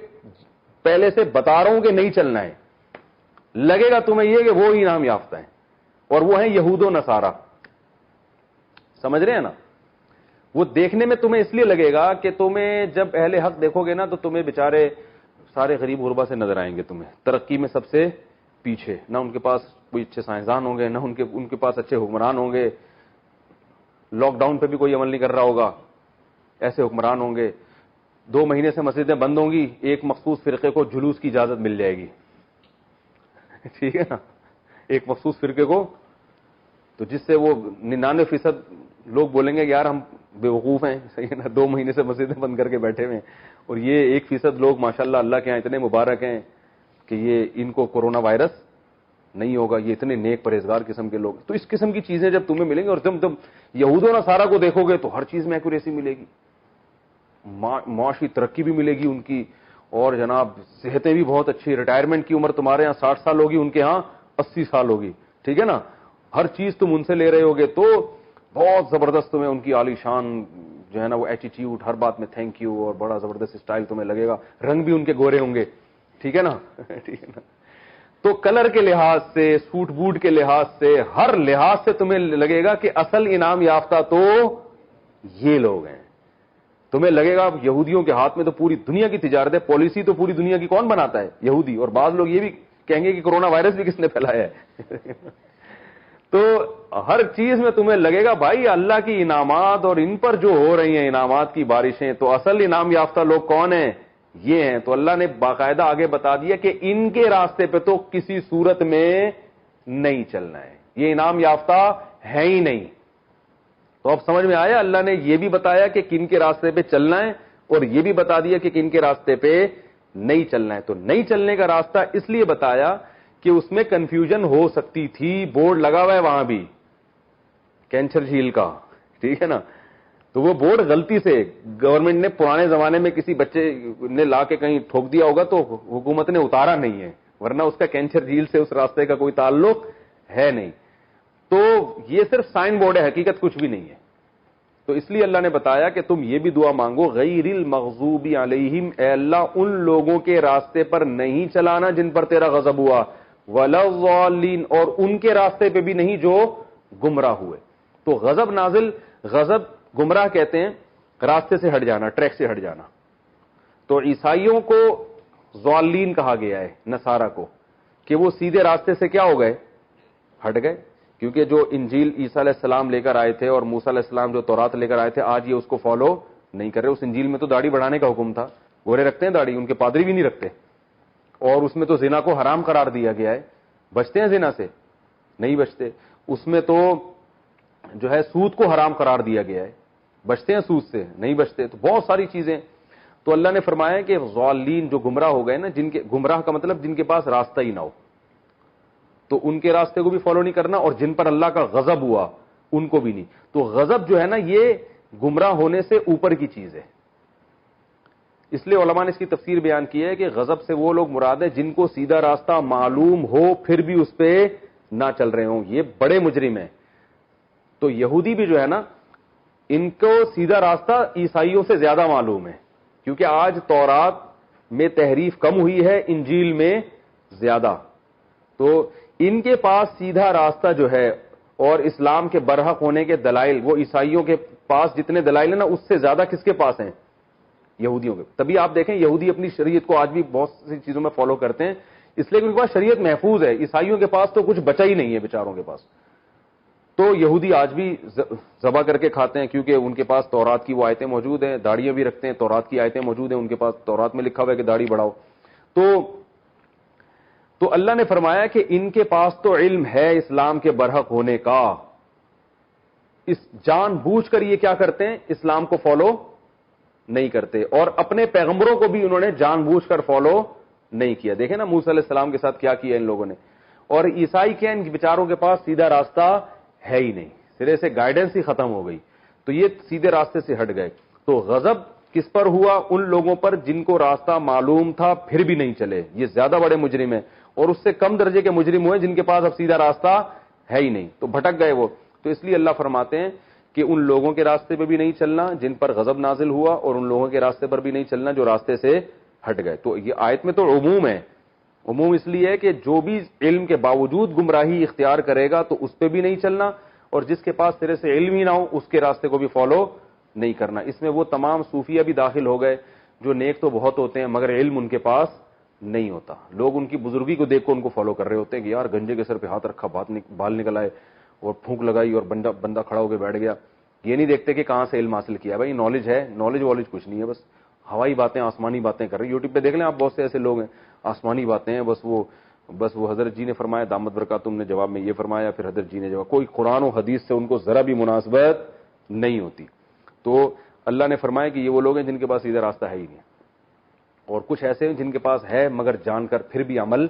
پہلے سے بتا رہا ہوں کہ نہیں چلنا ہے. لگے گا تمہیں یہ کہ وہ انعام یافتہ ہیں, اور وہ ہیں یہود و نصارہ. سمجھ رہے ہیں نا؟ وہ دیکھنے میں تمہیں اس لیے لگے گا کہ تمہیں جب اہل حق دیکھو گے نا تو تمہیں بےچارے سارے غریب غربا سے نظر آئیں گے, تمہیں ترقی میں سب سے پیچھے, نہ ان کے پاس کوئی اچھے سائنسدان ہوں گے, نہ ان کے پاس اچھے حکمران ہوں گے, لاک ڈاؤن پہ بھی کوئی عمل نہیں کر رہا ہوگا, ایسے حکمران ہوں گے. 2 مہینے سے مسجدیں بند ہوں گی, ایک مخصوص فرقے کو جلوس کی اجازت مل جائے گی, ٹھیک ہے نا, ایک مخصوص فرقے کو, تو جس سے وہ 99% لوگ بولیں گے یار ہم بے وقوف ہیں, صحیح ہے نا, 2 مہینے سے مسجدیں بند کر کے بیٹھے ہوئے ہیں, اور یہ 1% لوگ ماشاءاللہ اللہ کے یہاں اتنے مبارک ہیں کہ یہ ان کو کورونا وائرس نہیں ہوگا, یہ اتنے نیک پرہیزگار قسم کے لوگ. تو اس قسم کی چیزیں جب تمہیں ملیں گی, اور جب یہود و نصارہ کو دیکھو گے تو ہر چیز میں ایکوریسی ملے گی, معاشی ترقی بھی ملے گی ان کی, اور جناب صحتیں بھی بہت اچھی, ریٹائرمنٹ کی عمر تمہارے ہاں 60 سال ہوگی, ان کے ہاں 80 سال ہوگی, ٹھیک ہے نا, ہر چیز تم ان سے لے رہے ہوگے, تو بہت زبردست تمہیں ان کی عالی شان جو ہے نا وہ ایٹیٹیوڈ, ہر بات میں تھینک یو, اور بڑا زبردست اسٹائل تمہیں لگے گا, رنگ بھی ان کے گورے ہوں گے, ٹھیک ہے نا, ٹھیک ہے نا. تو کلر کے لحاظ سے, سوٹ بوٹ کے لحاظ سے, ہر لحاظ سے تمہیں لگے گا کہ اصل انعام یافتہ تو یہ لوگ ہیں. تمہیں لگے گا یہودیوں کے ہاتھ میں تو پوری دنیا کی تجارت ہے, پالیسی تو پوری دنیا کی کون بناتا ہے؟ یہودی. اور بعض لوگ یہ بھی کہیں گے کہ کورونا وائرس بھی کس نے پھیلایا ہے. تو ہر چیز میں تمہیں لگے گا بھائی اللہ کی انعامات, اور ان پر جو ہو رہی ہیں انعامات کی بارشیں, تو اصل انعام یافتہ لوگ کون ہیں؟ یہ ہیں. تو اللہ نے باقاعدہ آگے بتا دیا کہ ان کے راستے پہ تو کسی صورت میں نہیں چلنا ہے, یہ انعام یافتہ ہے ہی نہیں. تو اب سمجھ میں آیا, اللہ نے یہ بھی بتایا کہ کن کے راستے پہ چلنا ہے, اور یہ بھی بتا دیا کہ کن کے راستے پہ نہیں چلنا ہے. تو نہیں چلنے کا راستہ اس لیے بتایا کہ اس میں کنفیوژن ہو سکتی تھی. بورڈ لگا ہوا ہے وہاں بھی کینچر جھیل کا, ٹھیک ہے نا, تو وہ بورڈ غلطی سے گورنمنٹ نے پرانے زمانے میں کسی بچے نے لا کے کہیں ٹھوک دیا ہوگا تو حکومت نے اتارا نہیں ہے, ورنہ اس کا کینچر جھیل سے اس راستے کا کوئی تعلق ہے نہیں. تو یہ صرف سائن بورڈ ہے, حقیقت کچھ بھی نہیں ہے. تو اس لیے اللہ نے بتایا کہ تم یہ بھی دعا مانگو, غیر المغضوب علیہم, اے اللہ ان لوگوں کے راستے پر نہیں چلانا جن پر تیرا غضب ہوا, ولا الضالین, اور ان کے راستے پہ بھی نہیں جو گمراہ ہوئے. تو غضب نازل, غضب گمراہ کہتے ہیں راستے سے ہٹ جانا, ٹریک سے ہٹ جانا. تو عیسائیوں کو ضالین کہا گیا ہے, نصارہ کو, کہ وہ سیدھے راستے سے کیا ہو گئے؟ ہٹ گئے. کیونکہ جو انجیل عیسیٰ علیہ السلام لے کر آئے تھے, اور موسیٰ علیہ السلام جو تورات لے کر آئے تھے, آج یہ اس کو فالو نہیں کر رہے. اس انجیل میں تو داڑھی بڑھانے کا حکم تھا, گورے رکھتے ہیں داڑھی, ان کے پادری بھی نہیں رکھتے. اور اس میں تو زنا کو حرام قرار دیا گیا ہے. بچتے ہیں زنا سے؟ نہیں بچتے. اس میں تو جو ہے سود کو حرام قرار دیا گیا ہے. بچتے ہیں سود سے؟ نہیں بچتے. تو بہت ساری چیزیں. تو اللہ نے فرمایا کہ ضالین جو گمراہ ہو گئے نا, جن کے گمراہ کا مطلب جن کے پاس راستہ ہی نہ ہو, تو ان کے راستے کو بھی فالو نہیں کرنا, اور جن پر اللہ کا غضب ہوا ان کو بھی نہیں. تو غضب جو ہے نا یہ گمراہ ہونے سے اوپر کی چیز ہے. اس لیے علماء نے اس کی تفسیر بیان کی ہے کہ غضب سے وہ لوگ مراد ہے جن کو سیدھا راستہ معلوم ہو پھر بھی اس پہ نہ چل رہے ہوں, یہ بڑے مجرم ہیں. تو یہودی بھی جو ہے نا, ان کو سیدھا راستہ عیسائیوں سے زیادہ معلوم ہے, کیونکہ آج تورات میں تحریف کم ہوئی ہے, انجیل میں زیادہ. تو ان کے پاس سیدھا راستہ جو ہے اور اسلام کے برحق ہونے کے دلائل, وہ عیسائیوں کے پاس جتنے دلائل ہیں نا اس سے زیادہ کس کے پاس ہیں؟ یہودیوں کے. تبھی آپ دیکھیں یہودی اپنی شریعت کو آج بھی بہت سی چیزوں میں فالو کرتے ہیں, اس لیے کہ ان کے پاس شریعت محفوظ ہے. عیسائیوں کے پاس تو کچھ بچا ہی نہیں ہے بیچاروں کے پاس. تو یہودی آج بھی ذبح کر کے کھاتے ہیں, کیونکہ ان کے پاس تورات کی وہ آیتیں موجود ہیں. داڑیاں بھی رکھتے ہیں, تورات کی آیتیں موجود ہیں ان کے پاس, تورات میں لکھا ہوا ہے کہ داڑھی بڑھاؤ. تو اللہ نے فرمایا کہ ان کے پاس تو علم ہے اسلام کے برحق ہونے کا, اس جان بوجھ کر یہ کیا کرتے ہیں؟ اسلام کو فالو نہیں کرتے, اور اپنے پیغمبروں کو بھی انہوں نے جان بوجھ کر فالو نہیں کیا. دیکھیں نا موسیٰ علیہ السلام کے ساتھ کیا کیا ان لوگوں نے. اور عیسائی کیا, ان بیچاروں کے پاس سیدھا راستہ ہے ہی نہیں, سرے سے گائیڈنس ہی ختم ہو گئی. تو یہ سیدھے راستے سے ہٹ گئے. تو غضب کس پر ہوا؟ ان لوگوں پر جن کو راستہ معلوم تھا پھر بھی نہیں چلے, یہ زیادہ بڑے مجرم ہیں. اور اس سے کم درجے کے مجرم ہوئے جن کے پاس اب سیدھا راستہ ہے ہی نہیں, تو بھٹک گئے وہ. تو اس لیے اللہ فرماتے ہیں کہ ان لوگوں کے راستے پہ بھی نہیں چلنا جن پر غضب نازل ہوا, اور ان لوگوں کے راستے پر بھی نہیں چلنا جو راستے سے ہٹ گئے. تو یہ آیت میں تو عموم ہے, عموم اس لیے ہے کہ جو بھی علم کے باوجود گمراہی اختیار کرے گا تو اس پہ بھی نہیں چلنا، اور جس کے پاس سرے سے علم ہی نہ ہو اس کے راستے کو بھی فالو نہیں کرنا۔ اس میں وہ تمام صوفیہ بھی داخل ہو گئے جو نیک تو بہت ہوتے ہیں مگر علم ان کے پاس نہیں ہوتا۔ لوگ ان کی بزرگی کو دیکھ کر ان کو فالو کر رہے ہوتے ہیں کہ یار گنجے کے سر پہ ہاتھ رکھا، بال نکل آئے اور پھونک لگائی اور بندہ کھڑا ہو کے بیٹھ گیا۔ یہ نہیں دیکھتے کہ کہاں سے علم حاصل کیا۔ بھائی نالج ہے، نالج والج کچھ نہیں ہے، بس ہوائی باتیں، آسمانی باتیں کر رہے ہیں۔ یوٹیوب پہ دیکھ لیں آپ، بہت سے ایسے لوگ ہیں آسمانی باتیں ہیں، بس وہ حضرت جی نے فرمایا، دامت برکاتہم نے جواب میں یہ فرمایا، پھر حضرت جی نے جواب، کوئی قرآن و حدیث سے ان کو ذرا بھی مناسبت نہیں ہوتی۔ تو اللہ نے فرمایا کہ یہ وہ لوگ ہیں جن کے پاس سیدھا راستہ ہے ہی نہیں، اور کچھ ایسے ہیں جن کے پاس ہے مگر جان کر پھر بھی عمل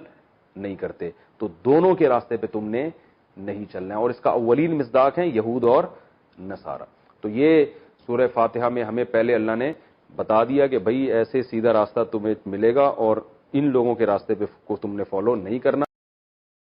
نہیں کرتے۔ تو دونوں کے راستے پہ تم نے نہیں چلنا ہے، اور اس کا اولین مصداق ہیں یہود اور نصارہ۔ تو یہ سورہ فاتحہ میں ہمیں پہلے اللہ نے بتا دیا کہ بھئی ایسے سیدھا راستہ تمہیں ملے گا اور ان لوگوں کے راستے پہ کو تم نے فالو نہیں کرنا۔